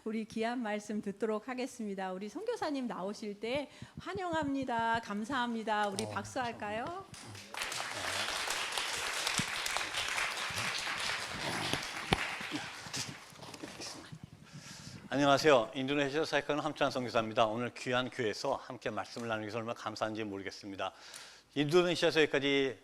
우리 귀한 말씀 듣도록 하겠습니다. 우리 선교사님 나오실 때 환영합니다. 감사합니다. 우리 박수할까요? 안녕하세요. 인도네시아 사역하는 함찬 선교사입니다. 오늘 귀한 교회에서 함께 말씀을 나누기 위해서 얼마나 감사한지 모르겠습니다. 인도네시아에서 여기까지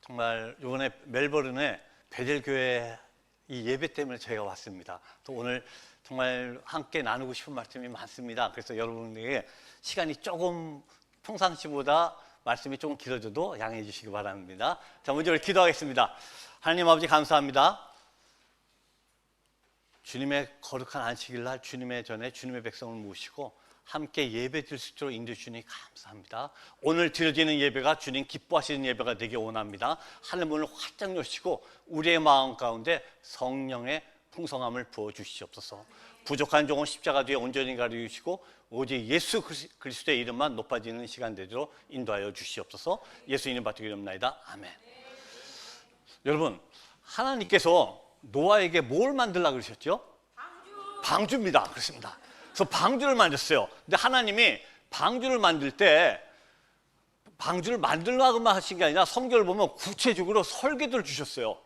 정말 이번에 멜버른에 베델교회 이 예배 때문에 저희가 왔습니다. 또 오늘 정말 함께 나누고 싶은 말씀이 많습니다. 그래서 여러분에게 시간이 조금 평상시보다 말씀이 조금 길어져도 양해해 주시기 바랍니다. 자, 먼저 우리 기도하겠습니다. 하나님 아버지 감사합니다. 주님의 거룩한 안식일 날 주님의 전에 주님의 백성을 모시고 함께 예배 드릴 수 있도록 인도해 주니 감사합니다. 오늘 드려지는 예배가 주님 기뻐하시는 예배가 되기 원합니다. 하늘 문을 활짝 여시고 우리의 마음 가운데 성령의 풍성함을 부어 주시옵소서. 부족한 종은 십자가 뒤에 온전히 가려주시고 오직 예수 그리스도의 이름만 높아지는 시간 되도록 인도하여 주시옵소서. 예수 이름 받들게 됩니다. 아멘. 여러분, 하나님께서 노아에게 뭘 만들려고 그러셨죠? 방주입니다. 그렇습니다. 그래서 방주를 만들었어요. 근데 하나님이 방주를 만들 때 방주를 만들려고만 하신 게 아니라 성경을 보면 구체적으로 설계도를 주셨어요.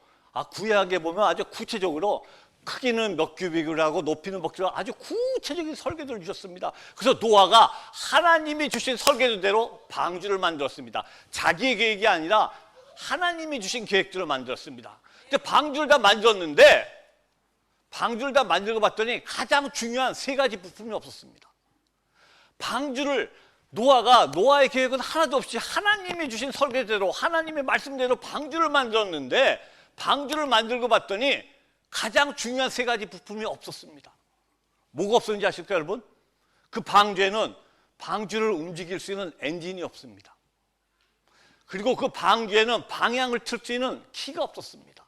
구약에 보면 아주 구체적으로 크기는 몇 규빅을 하고 높이는 몇 규빅을 아주 구체적인 설계도를 주셨습니다. 그래서 노아가 하나님이 주신 설계도대로 방주를 만들었습니다. 자기의 계획이 아니라 하나님이 주신 계획대로 만들었습니다. 근데 방주를 다 만들고 봤더니 가장 중요한 세 가지 부품이 없었습니다. 방주를 노아의 계획은 하나도 없이 하나님이 주신 설계대로 하나님의 말씀대로 방주를 만들었는데 방주를 만들고 봤더니 가장 중요한 세 가지 부품이 없었습니다. 뭐가 없었는지 아실까요, 여러분? 그 방주에는 방주를 움직일 수 있는 엔진이 없습니다. 그리고 그 방주에는 방향을 틀 수 있는 키가 없었습니다.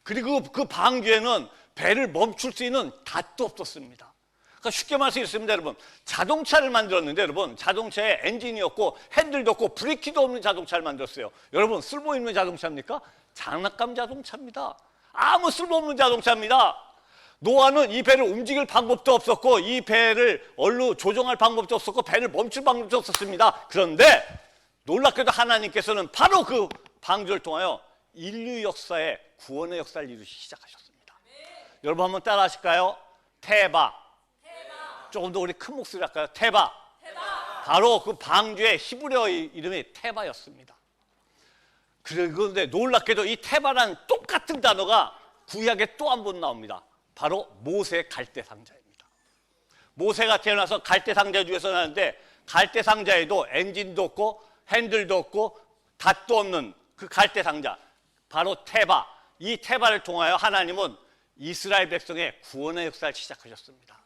그리고 그 방주에는 배를 멈출 수 있는 닷도 없었습니다. 그러니까 쉽게 말씀드리겠습니다, 여러분. 자동차를 만들었는데 여러분, 자동차에 엔진이 없고 핸들도 없고 브레이크도 없는 자동차를 만들었어요. 여러분, 쓸모있는 자동차입니까? 장난감 자동차입니다. 아무 쓸모없는 자동차입니다. 노아는 이 배를 움직일 방법도 없었고 이 배를 얼루 조종할 방법도 없었고 배를 멈출 방법도 없었습니다. 그런데 놀랍게도 하나님께서는 바로 그 방주를 통하여 인류 역사의 구원의 역사를 이루시기 시작하셨습니다. 여러분 한번 따라 하실까요? 테바. 조금 더 우리 큰 목소리 할까요? 테바. 바로 그 방주의 히브리어 이름이 테바였습니다. 그런데 놀랍게도 이 테바라는 똑같은 단어가 구약에 또 한 번 나옵니다. 바로 모세 갈대 상자입니다. 모세가 태어나서 갈대 상자 중에서 나는데 갈대 상자에도 엔진도 없고 핸들도 없고 닷도 없는 그 갈대 상자, 바로 테바. 이 테바를 통하여 하나님은 이스라엘 백성의 구원의 역사를 시작하셨습니다.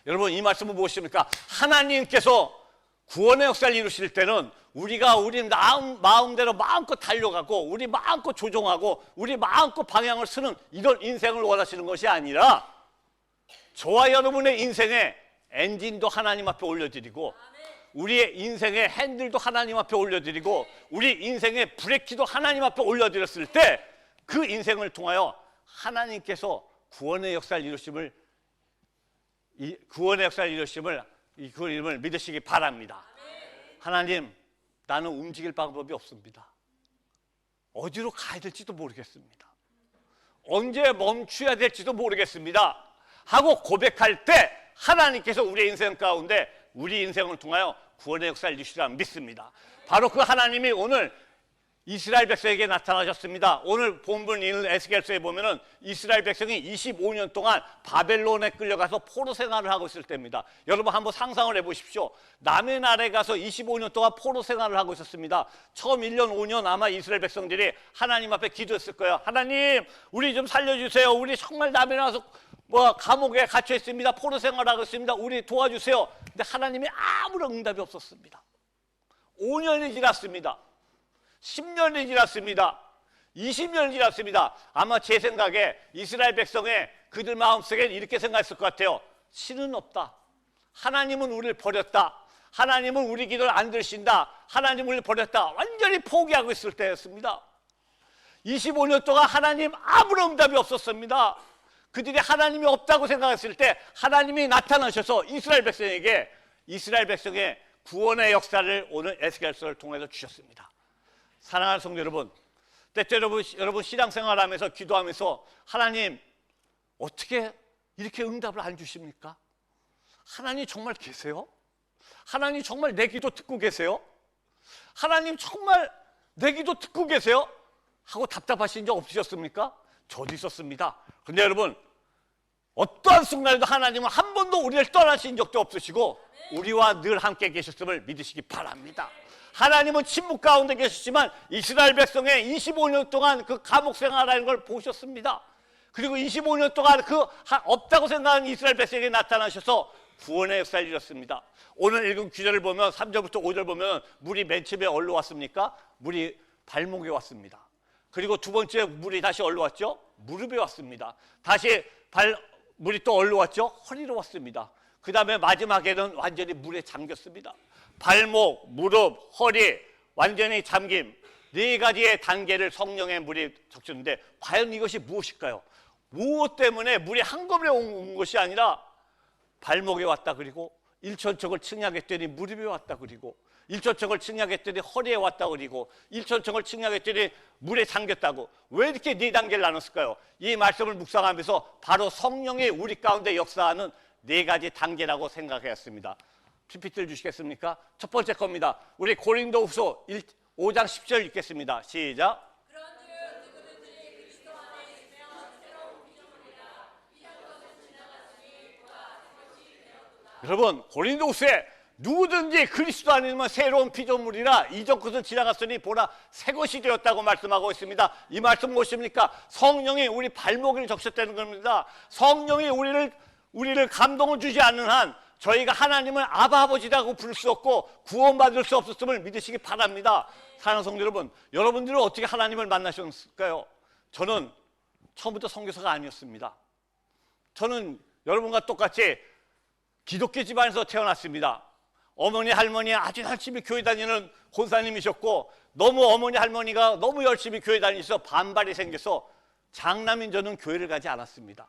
여러분, 이 말씀은 무엇입니까? 하나님께서 구원의 역사를 이루실 때는 우리가 우리 마음대로 마음껏 달려가고 우리 마음껏 조종하고 우리 마음껏 방향을 쓰는 이런 인생을 원하시는 것이 아니라 저와 여러분의 인생의 엔진도 하나님 앞에 올려드리고 우리의 인생의 핸들도 하나님 앞에 올려드리고 우리 인생의 브레이크도 하나님 앞에 올려드렸을 때 그 인생을 통하여 하나님께서 구원의 역사를 이루심을 그 이름을 믿으시기 바랍니다. 하나님, 나는 움직일 방법이 없습니다. 어디로 가야 될지도 모르겠습니다. 언제 멈춰야 될지도 모르겠습니다 하고 고백할 때 하나님께서 우리의 인생 가운데 우리 인생을 통하여 구원의 역사를 이루시리라 믿습니다. 바로 그 하나님이 오늘 이스라엘 백성에게 나타나셨습니다. 오늘 본문 에스겔서에 보면은 이스라엘 백성이 25년 동안 바벨론에 끌려가서 포로 생활을 하고 있을 때입니다. 여러분 한번 상상을 해보십시오. 남의 나라에 가서 25년 동안 포로 생활을 하고 있었습니다. 처음 1년 5년 아마 이스라엘 백성들이 하나님 앞에 기도했을 거예요. 하나님, 우리 좀 살려주세요. 우리 정말 남의 나라에서 감옥에 갇혀 있습니다. 포로 생활하고 있습니다. 우리 도와주세요. 근데 하나님이 아무런 응답이 없었습니다. 5년이 지났습니다. 10년이 지났습니다. 20년이 지났습니다. 아마 제 생각에 이스라엘 백성의 그들 마음속엔 이렇게 생각했을 것 같아요. 신은 없다. 하나님은 우리를 버렸다. 하나님은 우리 기도를 안 들으신다. 하나님은 우리를 버렸다. 완전히 포기하고 있을 때였습니다. 25년 동안 하나님 아무런 응답이 없었습니다. 그들이 하나님이 없다고 생각했을 때 하나님이 나타나셔서 이스라엘 백성에게 이스라엘 백성의 구원의 역사를 오늘 에스겔서를 통해서 주셨습니다. 사랑하는 성도 여러분, 때때로 여러분 신앙생활하면서 기도하면서 하나님 어떻게 이렇게 응답을 안 주십니까? 하나님 정말 계세요? 하나님 정말 내 기도 듣고 계세요? 하나님 정말 내 기도 듣고 계세요? 하고 답답하신 적 없으셨습니까? 저도 있었습니다. 그런데 여러분, 어떠한 순간에도 하나님은 한 번도 우리를 떠나신 적도 없으시고 우리와 늘 함께 계셨음을 믿으시기 바랍니다. 하나님은 침묵 가운데 계셨지만 이스라엘 백성의 25년 동안 그 감옥 생활하는 걸 보셨습니다. 그리고 25년 동안 그 없다고 생각하는 이스라엘 백성에게 나타나셔서 구원의 역사를 이뤘습니다. 오늘 읽은 구절을 보면 3절부터 5절 보면 물이 맨 처음에 어디로 왔습니까? 물이 발목에 왔습니다. 그리고 두 번째 물이 다시 어디로 왔죠? 무릎에 왔습니다. 다시 물이 또 어디로 왔죠? 허리로 왔습니다. 그 다음에 마지막에는 완전히 물에 잠겼습니다. 발목, 무릎, 허리 완전히 잠김, 네 가지의 단계를 성령의 물이 적셨는데 과연 이것이 무엇일까요? 무엇 때문에 물이 한꺼번에 온 것이 아니라 발목에 왔다, 그리고 일천척을 측량했더니 무릎에 왔다, 그리고 일천척을 측량했더니 허리에 왔다, 그리고 일천척을 측량했더니 물에 잠겼다고. 왜 이렇게 네 단계를 나눴을까요? 이 말씀을 묵상하면서 바로 성령이 우리 가운데 역사하는 네 가지 단계라고 생각했습니다. PPT를 주시겠습니까? 첫 번째 겁니다. 우리 고린도후서 5장 10절 읽겠습니다. 시작. 여러분, 고린도후서에 누구든지 그리스도 안이면 새로운 피조물이라 이전 것은 지나갔으니 보라 새 것이 되었다고 말씀하고 있습니다. 이 말씀 무엇입니까? 성령이 우리 발목을 적셨다는 겁니다. 성령이 우리를 감동을 주지 않는 한 저희가 하나님을 아바 아버지라고 부를 수 없고 구원받을 수 없었음을 믿으시기 바랍니다. 사랑하는 성도 여러분, 여러분들은 어떻게 하나님을 만나셨을까요? 저는 처음부터 선교사가 아니었습니다. 저는 여러분과 똑같이 기독교 집안에서 태어났습니다. 어머니 할머니 아주 열심히 교회 다니는 권사님이셨고 너무 어머니 할머니가 너무 열심히 교회 다니셔서 반발이 생겨서 장남인 저는 교회를 가지 않았습니다.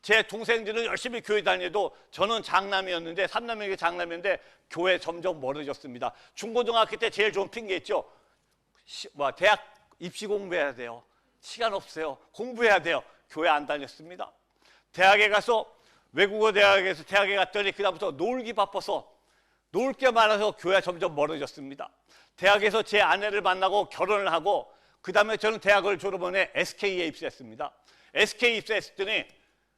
제 동생들은 열심히 교회 다녀도 저는 장남이었는데, 삼남에게 장남이었는데 교회 점점 멀어졌습니다. 중고등학교 때 제일 좋은 핑계 있죠. 대학 입시 공부해야 돼요. 시간 없어요. 공부해야 돼요. 교회 안 다녔습니다. 대학에 가서 외국어 대학에서 대학에 갔더니 그다음부터 놀기 바빠서 놀 게 많아서 교회가 점점 멀어졌습니다. 대학에서 제 아내를 만나고 결혼을 하고 그 다음에 저는 대학을 졸업원에 SK에 입사했습니다. SK에 입사했더니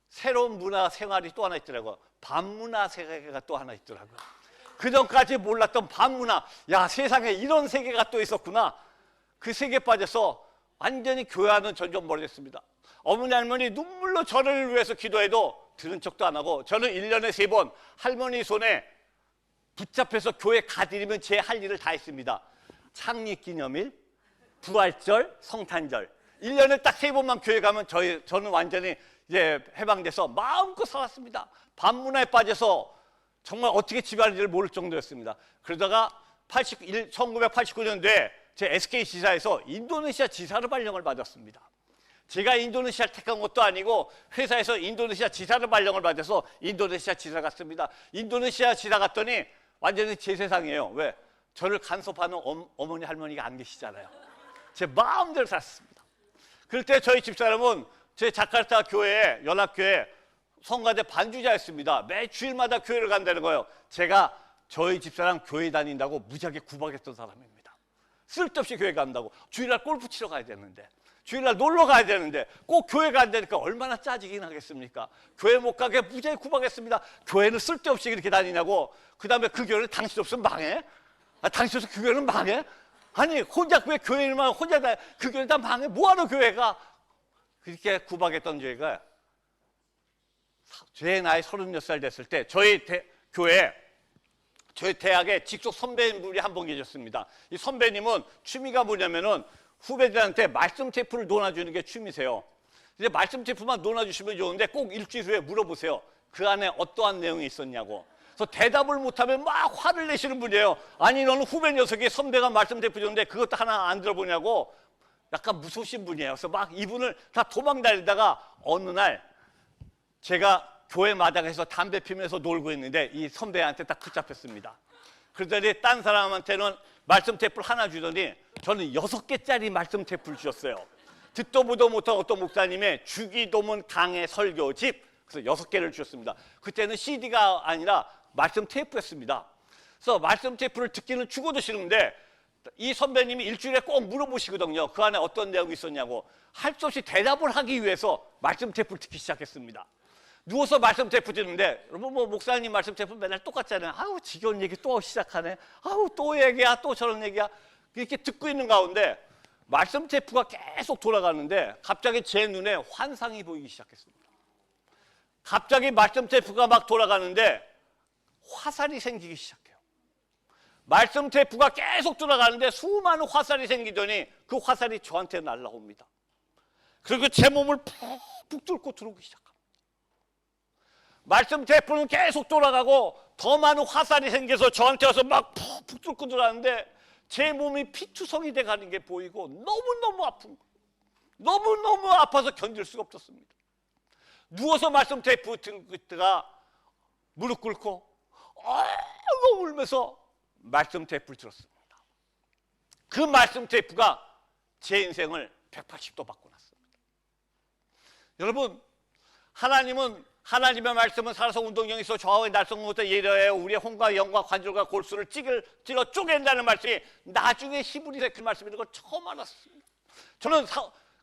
새로운 문화 생활이 또 하나 있더라고요. 반문화 세계가 또 하나 있더라고요. 그전까지 몰랐던 반문화, 야 세상에 이런 세계가 또 있었구나. 그 세계에 빠져서 완전히 교회와는 점점 멀어졌습니다. 어머니 할머니 눈물로 저를 위해서 기도해도 들은 척도 안 하고 저는 1년에 3번 할머니 손에 붙잡혀서 교회 가드리면 제 할 일을 다 했습니다. 창립기념일, 부활절, 성탄절 1년에 딱 3번만 교회 가면 저는 완전히 이제 해방돼서 마음껏 살았습니다. 반문화에 빠져서 정말 어떻게 집안일을 모를 정도였습니다. 그러다가 1989년도에 제 SK 지사에서 인도네시아 지사로 발령을 받았습니다. 제가 인도네시아를 택한 것도 아니고 회사에서 인도네시아 지사로 발령을 받아서 인도네시아 지사 갔습니다. 인도네시아 지사 갔더니 완전히 제 세상이에요. 왜? 저를 간섭하는 어머니 할머니가 안 계시잖아요. 제 마음대로 살았습니다. 그럴 때 저희 집사람은 제 자카르타 교회에 연합교회 성가대 반주자였습니다. 매 주일마다 교회를 간다는 거예요. 제가 저희 집사람 교회 다닌다고 무지하게 구박했던 사람입니다. 쓸데없이 교회 간다고. 주일날 골프 치러 가야 되는데, 주일날 놀러 가야 되는데 꼭 교회가 안 되니까 얼마나 짜증이 나겠습니까? 교회 못 가게 무지하게 구박했습니다. 교회는 쓸데없이 그렇게 다니냐고. 그 다음에 그 교회는 당신 없으면 망해? 당신 없으면 그 교회는 망해? 아니 혼자 왜 교회만 혼자 그 교회는 다 망해? 뭐하러 교회가? 그렇게 구박했던 죄가 제 나이 36살 됐을 때 저희 대학에 직속 선배님이 한 분 계셨습니다. 이 선배님은 취미가 뭐냐면은 후배들한테 말씀 테이프를 놓아주는 게 취미세요. 이제 말씀 테이프만 놓아주시면 좋은데 꼭 일주일 후에 물어보세요. 그 안에 어떠한 내용이 있었냐고. 그래서 대답을 못하면 막 화를 내시는 분이에요. 아니 너는 후배 녀석이 선배가 말씀 테이프 줬는데 그것도 하나 안 들어보냐고. 약간 무서우신 분이에요. 그래서 막 이분을 다 도망다니다가 어느 날 제가 교회 마당에서 담배 피면서 놀고 있는데 이 선배한테 딱 붙잡혔습니다. 그러더니 딴 사람한테는 말씀 테이프를 하나 주더니 저는 6개짜리 말씀 테이프를 주셨어요. 듣도 보도 못한 어떤 목사님의 주기도문 강해 설교집, 그래서 6개를 주셨습니다. 그때는 CD가 아니라 말씀 테이프였습니다. 그래서 말씀 테이프를 듣기는 죽어도 싫은데 이 선배님이 일주일에 꼭 물어보시거든요. 그 안에 어떤 내용이 있었냐고. 할 수 없이 대답을 하기 위해서 말씀 테이프를 듣기 시작했습니다. 누워서 말씀 테이프 듣는데, 여러분 뭐 목사님 말씀 테이프 맨날 똑같잖아요. 아우 지겨운 얘기 또 시작하네. 아우 또 얘기야, 또 저런 얘기야. 이렇게 듣고 있는 가운데 말씀 테이프가 계속 돌아가는데 갑자기 제 눈에 환상이 보이기 시작했습니다. 갑자기 말씀 테이프가 막 돌아가는데 화살이 생기기 시작해요. 말씀 테이프가 계속 돌아가는데 수많은 화살이 생기더니 그 화살이 저한테 날아옵니다. 그리고 제 몸을 푹푹 뚫고 들어오기 시작합니다. 말씀 테이프는 계속 돌아가고 더 많은 화살이 생겨서 저한테 와서 막 푹푹 뚫고 들어가는데 제 몸이 피투성이 돼가는 게 보이고 너무너무 아픈 거예요. 너무너무 아파서 견딜 수가 없었습니다. 누워서 말씀 테이프 듣다가 무릎 꿇고 엉엉 울면서 말씀 테이프를 들었습니다. 그 말씀 테이프가 제 인생을 180도 바꿔놨습니다. 여러분, 하나님은 하나님의 말씀은 살아서 운동력이 있어 좌우의 날성부터 예려하여 우리의 혼과 영과 관절과 골수를 찔러 쪼갠다는 말씀이 나중에 히브리서 그 말씀이라는 걸 처음 알았습니다. 저는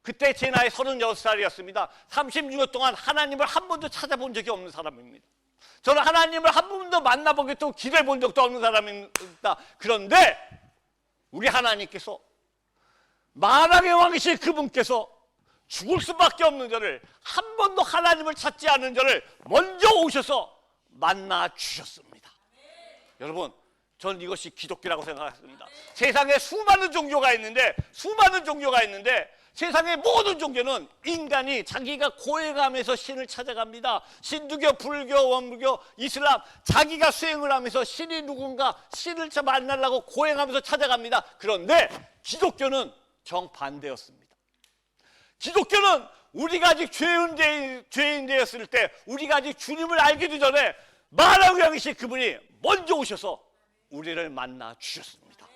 그때 제 나이 36살이었습니다. 36년 동안 하나님을 한 번도 찾아본 적이 없는 사람입니다. 저는 하나님을 한 번도 만나보겠다고 기대본 적도 없는 사람입니다. 그런데 우리 하나님께서 만왕의 왕이신 그분께서 죽을 수밖에 없는 저를, 한 번도 하나님을 찾지 않은 저를 먼저 오셔서 만나 주셨습니다. 여러분, 저는 이것이 기독교라고 생각했습니다. 세상에 수많은 종교가 있는데 세상의 모든 종교는 인간이 자기가 고해가면서 신을 찾아갑니다. 신두교, 불교, 원불교, 이슬람, 자기가 수행을 하면서 신이 누군가, 신을 만나려고 고행하면서 찾아갑니다. 그런데 기독교는 정반대였습니다. 기독교는 우리가 아직 죄인 되었을 때, 우리가 아직 주님을 알기도 전에 만왕의 왕이신 그분이 먼저 오셔서 우리를 만나 주셨습니다.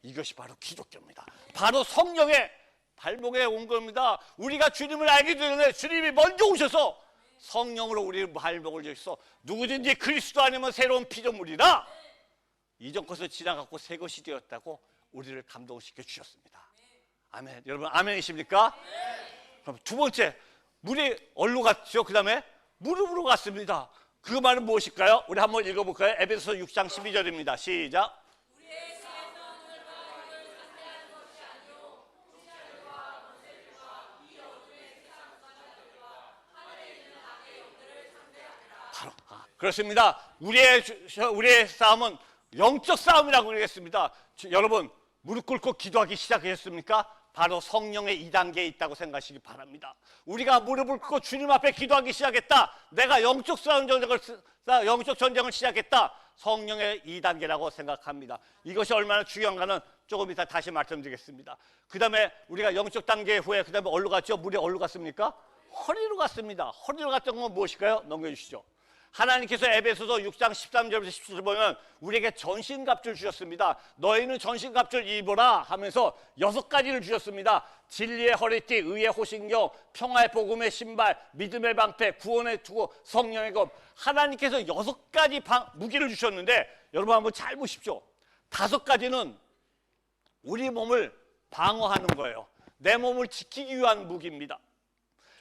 이것이 바로 기독교입니다. 바로 성령의 발목에 온 겁니다. 우리가 주님을 알기도 전에 주님이 먼저 오셔서 성령으로 우리를 발목을 주셔서 누구든지 그리스도 아니면 새로운 피조물이라 이전 것을 지나갔고 새 것이 되었다고 우리를 감동시켜 주셨습니다. 아멘. 여러분 아멘이십니까? 그럼 두 번째, 물이 얼로 갔죠? 그 다음에 무릎으로 갔습니다. 그 말은 무엇일까요? 우리 한번 읽어볼까요? 에베소서 6장 12절입니다. 시작. 그렇습니다. 우리의 싸움은 영적 싸움이라고 그러겠습니다. 여러분, 무릎 꿇고 기도하기 시작하셨습니까? 바로 성령의 2단계에 있다고 생각하시기 바랍니다. 우리가 무릎을 꿇고 주님 앞에 기도하기 시작했다. 내가 영적 전쟁을 시작했다. 성령의 2단계라고 생각합니다. 이것이 얼마나 중요한가는 조금 이따 다시 말씀드리겠습니다. 그 다음에 우리가 영적 단계 후에 그 다음에 어디로 갔죠? 물이 어디로 갔습니까? 허리로 갔습니다. 허리로 갔던 건 무엇일까요? 넘겨주시죠. 하나님께서 에베소서 6장 13절부터 17절 보면 우리에게 전신갑주를 주셨습니다. 너희는 전신갑주를 입어라 하면서 6가지를 주셨습니다. 진리의 허리띠, 의의 호신경, 평화의 복음의 신발, 믿음의 방패, 구원의 투구, 성령의 검. 하나님께서 6가지 무기를 주셨는데 여러분 한번 잘 보십시오. 5가지는 우리 몸을 방어하는 거예요. 내 몸을 지키기 위한 무기입니다.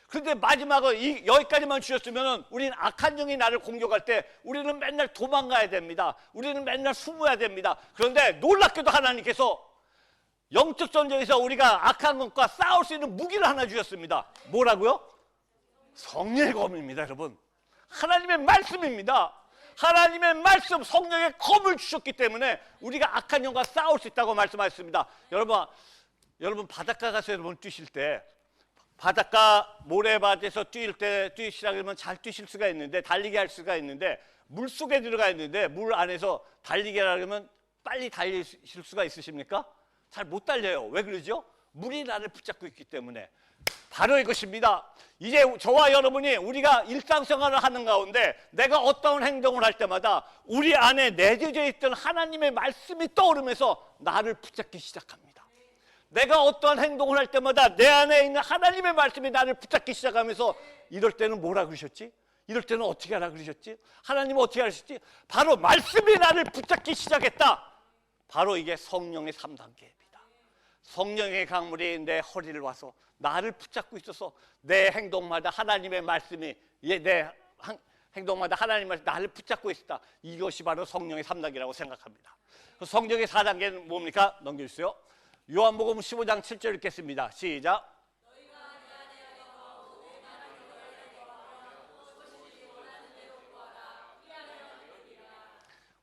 그런데 마지막은 여기까지만 주셨으면 우리는 악한 영이 나를 공격할 때 우리는 맨날 도망가야 됩니다. 우리는 맨날 숨어야 됩니다. 그런데 놀랍게도 하나님께서 영적 전쟁에서 우리가 악한 것과 싸울 수 있는 무기를 하나 주셨습니다. 뭐라고요? 성령의 검입니다. 여러분, 하나님의 말씀입니다. 하나님의 말씀, 성령의 검을 주셨기 때문에 우리가 악한 영과 싸울 수 있다고 말씀하셨습니다. 여러분 바닷가 가서 여러분 뛰실 때 바닷가 모래밭에서 뛰기 시작하면 잘 뛰실 수가 있는데, 달리기 할 수가 있는데, 물 속에 들어가 있는데 물 안에서 달리기 하려면 빨리 달리실 수가 있으십니까? 잘 못 달려요. 왜 그러죠? 물이 나를 붙잡고 있기 때문에. 바로 이것입니다. 이제 저와 여러분이 우리가 일상생활을 하는 가운데 내가 어떤 행동을 할 때마다 우리 안에 내재져 있던 하나님의 말씀이 떠오르면서 나를 붙잡기 시작합니다. 내가 어떠한 행동을 할 때마다 내 안에 있는 하나님의 말씀이 나를 붙잡기 시작하면서 이럴 때는 뭐라 그러셨지? 이럴 때는 어떻게 하라 그러셨지? 하나님은 어떻게 하셨지? 바로 말씀이 나를 붙잡기 시작했다. 바로 이게 성령의 3단계입니다. 성령의 강물이 내 허리를 와서 나를 붙잡고 있어서 내 행동마다 하나님의 말씀이 행동마다 하나님의 말씀이 나를 붙잡고 있다. 이것이 바로 성령의 3단계라고 생각합니다. 성령의 4단계는 뭡니까? 넘겨주세요. 요한복음 15장 7절 읽겠습니다. 시작.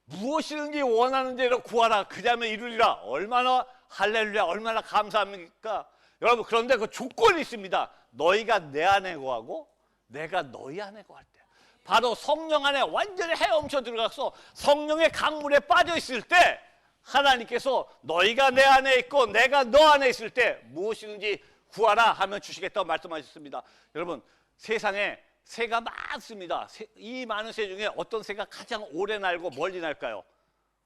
무엇이든지 원하는 대로 구하라. 그리하면 이루리라. 얼마나 할렐루야, 얼마나 감사합니까? 여러분, 그런데 그 조건이 있습니다. 너희가 내 안에 거하고 내가 너희 안에 거할 때, 바로 성령 안에 완전히 헤엄쳐 들어가서 성령의 강물에 빠져 있을 때 하나님께서 너희가 내 안에 있고 내가 너 안에 있을 때 무엇이든지 구하라 하면 주시겠다고 말씀하셨습니다. 여러분, 세상에 새가 많습니다. 이 많은 새 중에 어떤 새가 가장 오래 날고 멀리 날까요?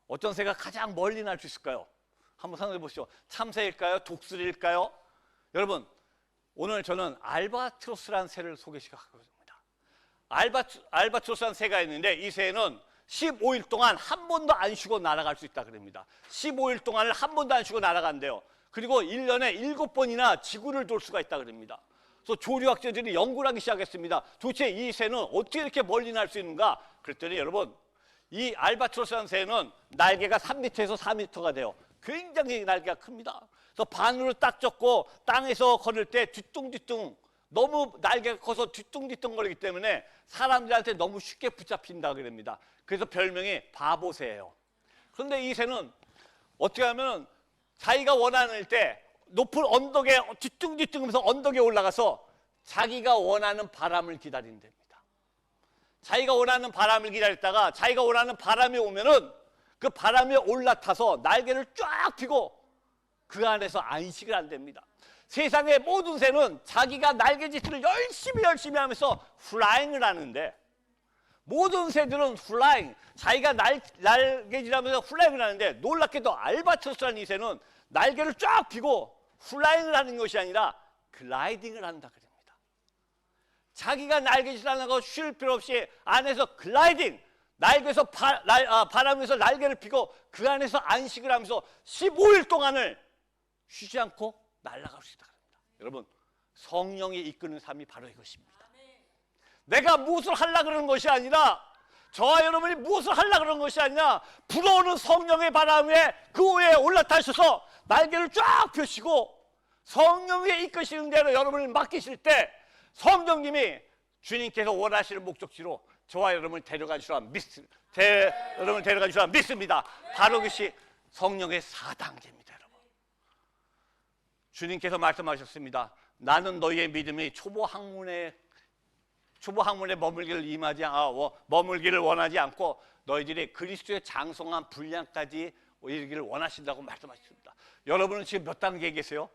어떤 새가 가장 멀리 날 수 있을까요? 한번 생각해 보시죠. 참새일까요? 독수리일까요? 여러분, 오늘 저는 알바트로스라는 새를 소개시켜드립니다. 알바트로스라는 새가 있는데 이 새는 15일 동안 한 번도 안 쉬고 날아갈 수 있다 그럽니다. 15일 동안을 한 번도 안 쉬고 날아간대요. 그리고 1년에 7번이나 지구를 돌 수가 있다 그럽니다. 그래서 조류학자들이 연구를 하기 시작했습니다. 도대체 이 새는 어떻게 이렇게 멀리 날 수 있는가? 그랬더니 여러분, 이 알바트로스라는 새는 날개가 3m에서 4m가 돼요. 굉장히 날개가 큽니다. 그래서 바늘을 딱 젓고 땅에서 걸을 때 뒤뚱뒤뚱, 너무 날개가 커서 뒤뚱뒤뚱 거리기 때문에 사람들한테 너무 쉽게 붙잡힌다 그럽니다. 그래서 별명이 바보새예요. 그런데 이 새는 어떻게 하면 자기가 원하는 때 높은 언덕에 뒤뚱뒤뚱 하면서 언덕에 올라가서 자기가 원하는 바람을 기다린답니다. 자기가 원하는 바람을 기다렸다가 자기가 원하는 바람이 오면은 그 바람에 올라타서 날개를 쫙 펴고 그 안에서 안식을 한답니다. 세상의 모든 새는 자기가 날개짓을 열심히 하면서 플라잉을 하는데, 모든 새들은 플라잉, 자기가 날개짓하면서 플라잉을 하는데, 놀랍게도 알바트로스라는 이 새는 날개를 쫙 펴고 플라잉을 하는 것이 아니라 글라이딩을 한다 그럽니다. 자기가 날개짓하는 거 쉴 필요 없이 안에서 글라이딩, 날개에서 바람에서 날개를 펴고 그 안에서 안식을 하면서 15일 동안을 쉬지 않고 날아갈 수 있다 그럽니다. 여러분, 성령이 이끄는 삶이 바로 이것입니다. 내가 무엇을 하려고 그러는 것이 아니라, 저와 여러분이 무엇을 하려고 그러는 것이 아니라 불어오는 성령의 바람에 그 위에 올라타셔서 날개를 쫙 펴시고 성령의 이끄시는 대로 여러분을 맡기실 때 성령님이 주님께서 원하시는 목적지로 저와 여러분을 데려가 주시라 믿습니다. 바로 그것이 성령의 4단계입니다. 여러분, 주님께서 말씀하셨습니다. 나는 너희의 믿음이 초보 학문에 머물기를 원하지 않고 너희들이 그리스도의 장성한 분량까지 이르기를 원하신다고 말씀하셨습니다. 여러분은 지금 몇 단계에 계세요?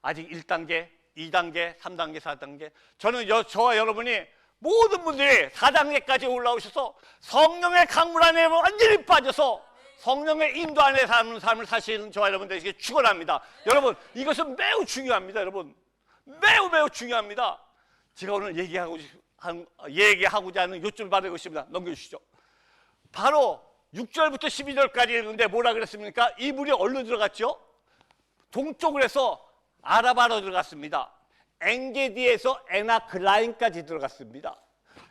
아직 1단계, 2단계, 3단계, 4단계. 저는 저와 여러분이 모든 분들이 4단계까지 올라오셔서 성령의 강물 안에 완전히 빠져서 성령의 인도 안에 사는 삶을 사시는 저와 여러분들에게 축원합니다. 여러분, 이것은 매우 중요합니다. 여러분, 매우 중요합니다. 제가 오늘 얘기하고자 하는 요점을 바로 이것입니다. 넘겨주시죠. 바로 6절부터 12절까지 읽는데 뭐라 그랬습니까? 이불이 어디로 들어갔죠? 동쪽으로 해서 아라바로 들어갔습니다. 엔게디에서 에나클라임까지 들어갔습니다.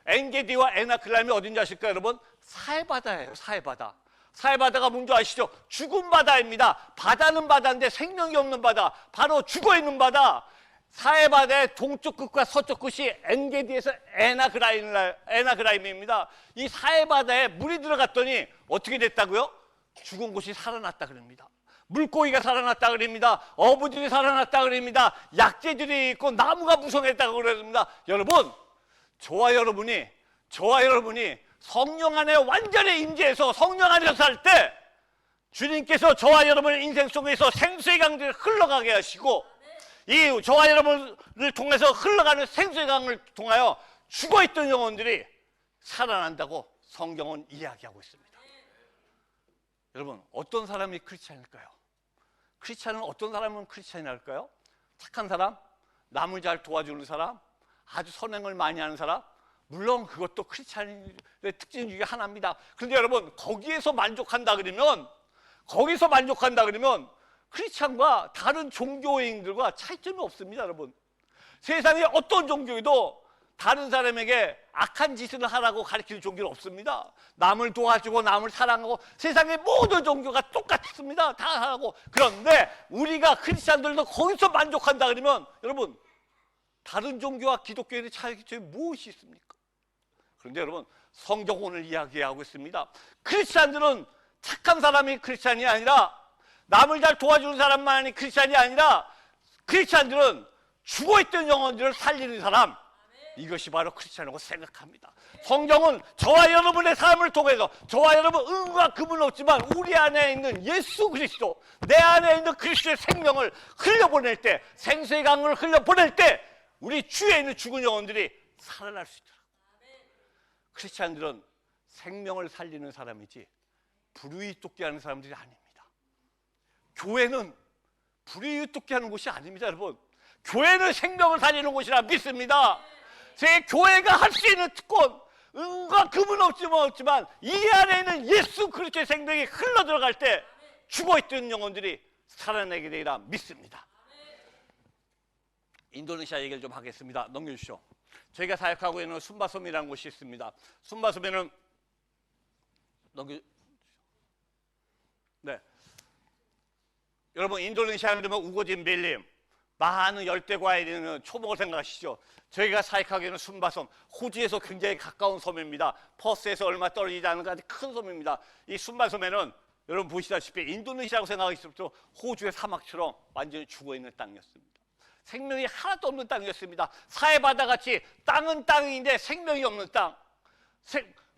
엔게디와 에나클라임이 어딘지 아실까요, 여러분? 사해바다예요. 사해바다. 사해바다가 뭔지 아시죠? 죽은 바다입니다. 바다는 바다인데 생명이 없는 바다, 바로 죽어있는 바다. 사해바다의 동쪽 끝과 서쪽 끝이 엔게디에서 에나클라임입니다. 이 사해바다에 물이 들어갔더니 어떻게 됐다고요? 죽은 곳이 살아났다 그럽니다. 물고기가 살아났다 그럽니다. 어부들이 살아났다 그럽니다. 약재들이 있고 나무가 무성했다고 그럽니다. 여러분, 저와 여러분이 성령 안에 완전히 임재해서 성령 안에서 살 때 주님께서 저와 여러분의 인생 속에서 생수의 강들을 흘러가게 하시고 이 저와 여러분을 통해서 흘러가는 생수의 강을 통하여 죽어있던 영혼들이 살아난다고 성경은 이야기하고 있습니다. 여러분, 어떤 사람이 크리스찬일까요? 크리스찬은 어떤 사람은 크리스찬일까요? 착한 사람? 남을 잘 도와주는 사람? 아주 선행을 많이 하는 사람? 물론 그것도 크리스찬의 특징 중에 하나입니다. 그런데 여러분, 거기서 만족한다 그러면 크리스찬과 다른 종교인들과 차이점이 없습니다. 여러분, 세상에 어떤 종교에도 다른 사람에게 악한 짓을 하라고 가르치는 종교는 없습니다. 남을 도와주고 남을 사랑하고, 세상의 모든 종교가 똑같습니다. 다 하고. 그런데 우리가 크리스찬들도 거기서 만족한다 그러면 여러분, 다른 종교와 기독교인의 차이점이 무엇이 있습니까? 그런데 여러분, 성경 오늘 이야기하고 있습니다. 크리스찬들은 착한 사람이 크리스찬이 아니라, 남을 잘 도와주는 사람만이 크리스찬이 아니라, 크리스찬들은 죽어있던 영혼들을 살리는 사람, 이것이 바로 크리스찬이라고 생각합니다. 성경은 저와 여러분의 삶을 통해서, 저와 여러분 은과 금은 없지만 우리 안에 있는 예수 그리스도, 내 안에 있는 그리스도의 생명을 흘려보낼 때, 생수의 강을 흘려보낼 때 우리 주위에 있는 죽은 영혼들이 살아날 수 있더라고요. 크리스찬들은 생명을 살리는 사람이지 불의웃돕게 하는 사람들이 아닙니다. 교회는 불의웃돕게 하는 곳이 아닙니다. 여러분, 교회는 생명을 살리는 곳이라 믿습니다. 제 교회가 할 수 있는 특권, 은과 금은 없지만 이 안에 있는 예수 그리스도의 생명이 흘러 들어갈 때 죽어있던 영혼들이 살아나게 되리라 믿습니다. 인도네시아 얘기를 좀 하겠습니다. 넘겨주시죠. 저희가 사역하고 있는 순바섬이라는 곳이 있습니다. 순바섬에는 여러분, 인도네시아 그러면 우거진 밀림, 많은 열대과일이 있는 초목을 생각하시죠. 저희가 사역하고 있는 순바섬, 호주에서 굉장히 가까운 섬입니다. 퍼스에서 얼마 떨어지지 않은 아주 큰 섬입니다. 이 순바섬에는 여러분 보시다시피 인도네시아라고 생각하시죠. 호주의 사막처럼 완전히 죽어있는 땅이었습니다. 생명이 하나도 없는 땅이었습니다. 사해바다같이 땅은 땅인데 생명이 없는 땅,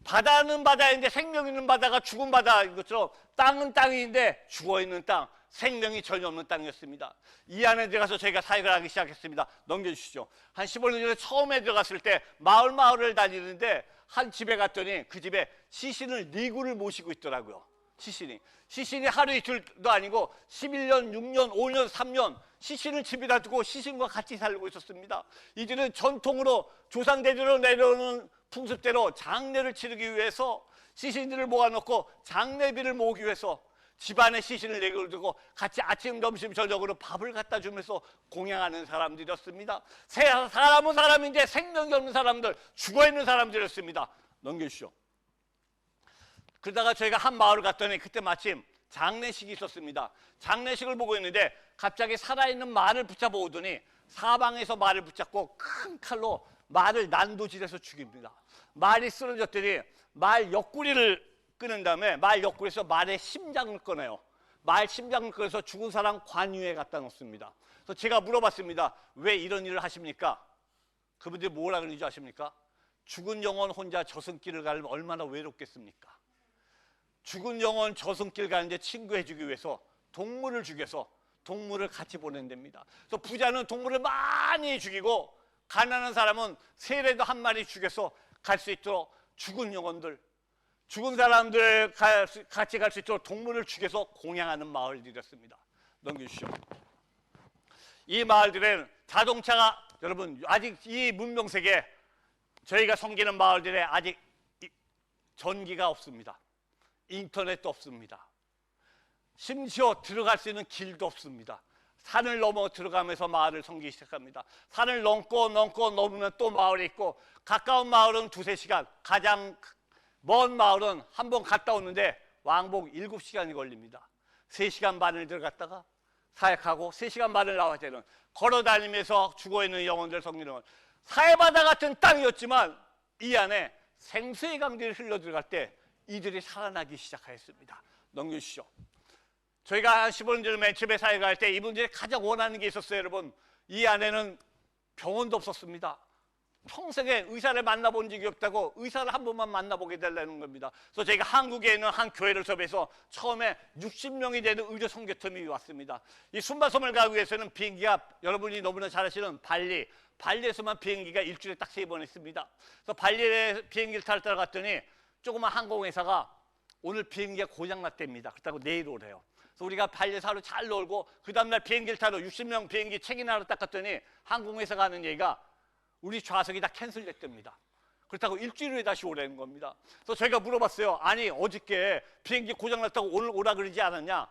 바다는 바다인데 생명 있는 바다가 죽은 바다인 것처럼 땅은 땅인데 죽어있는 땅, 생명이 전혀 없는 땅이었습니다. 이 안에 들어가서 저희가 사역을 하기 시작했습니다. 넘겨주시죠. 한 15년 전에 처음에 들어갔을 때 마을을 다니는데 한 집에 갔더니 그 집에 시신을 4구를 모시고 있더라고요. 시신이 하루 이틀도 아니고 11년, 6년, 5년, 3년 시신을 집에다 두고 시신과 같이 살고 있었습니다. 이들은 전통으로 조상대대로 내려오는 풍습대로 장례를 치르기 위해서 시신들을 모아놓고 장례비를 모으기 위해서 집안에 시신을 내걸고 같이 아침, 점심, 저녁으로 밥을 갖다 주면서 공양하는 사람들이었습니다. 사람은 사람인데 생명이 없는 사람들, 죽어있는 사람들이었습니다. 넘겨주시죠. 그러다가 저희가 한 마을을 갔더니 그때 마침 장례식이 있었습니다. 장례식을 보고 있는데 갑자기 살아있는 말을 붙잡아 오더니 사방에서 말을 붙잡고 큰 칼로 말을 난도질해서 죽입니다. 말이 쓰러졌더니 말 옆구리를 끊은 다음에 말 옆구리에서 말의 심장을 꺼내요. 말 심장을 꺼내서 죽은 사람 관유에 갖다 놓습니다. 그래서 제가 물어봤습니다. 왜 이런 일을 하십니까? 그분들이 뭐라 그러는지 아십니까? 죽은 영혼 혼자 저승길을 가려면 얼마나 외롭겠습니까? 죽은 영혼 저승길 가는데 친구해주기 위해서 동물을 죽여서 동물을 같이 보낸답니다. 그래서 부자는 동물을 많이 죽이고 가난한 사람은 새라도 한 마리 죽여서 갈 수 있도록 죽은 영혼들, 죽은 사람들 같이 갈 수 있도록 동물을 죽여서 공양하는 마을들이었습니다. 넘겨주시죠. 이 마을들은 자동차가, 여러분 아직 이 문명세계 저희가 섬기는 마을들에 아직 전기가 없습니다. 인터넷도 없습니다. 심지어 들어갈 수 있는 길도 없습니다. 산을 넘어 들어가면서 마을을 섬기기 시작합니다. 산을 넘고 넘으면 또 마을이 있고, 가까운 마을은 2-3시간, 가장 먼 마을은 한 번 갔다 오는데 왕복 7시간이 걸립니다. 3시간 반을 들어갔다가 사역하고 3시간 반을 나와야 되는, 걸어다니면서 죽어있는 영혼들 섬기는 사해바다 같은 땅이었지만 이 안에 생수의 강들이 흘러들어갈 때 이들이 살아나기 시작하였습니다. 넘겨주시죠. 저희가 한 15년 전에 맨 처음에 사역할 때 이분들이 가장 원하는 게 있었어요. 여러분, 이 안에는 병원도 없었습니다. 평생에 의사를 만나본 적이 없다고 의사를 한 번만 만나보게 되려는 겁니다. 그래서 저희가 한국에 있는 한 교회를 섭외해서 처음에 60명이 되는 의료 선교팀이 왔습니다. 이 순바섬을 가기 위해서는 비행기가 여러분이 너무나 잘 아시는 발리에서만 비행기가 일주일에 딱 3번 있습니다. 그래서 발리에 비행기를 타러 따라갔더니 조그만 항공회사가 오늘 비행기가 고장났답니다. 그렇다고 내일 오래요. 그래서 우리가 발리에서 하루 잘 놀고 그 다음날 비행기를 타러 60명 비행기 체크인하러 딱 갔더니 항공회사가 하는 얘기가 우리 좌석이 다 캔슬됐답니다. 그렇다고 일주일 후에 다시 오라는 겁니다. 그래서 저희가 물어봤어요. 아니 어저께 비행기 고장났다고 오늘 오라 그러지 않았냐?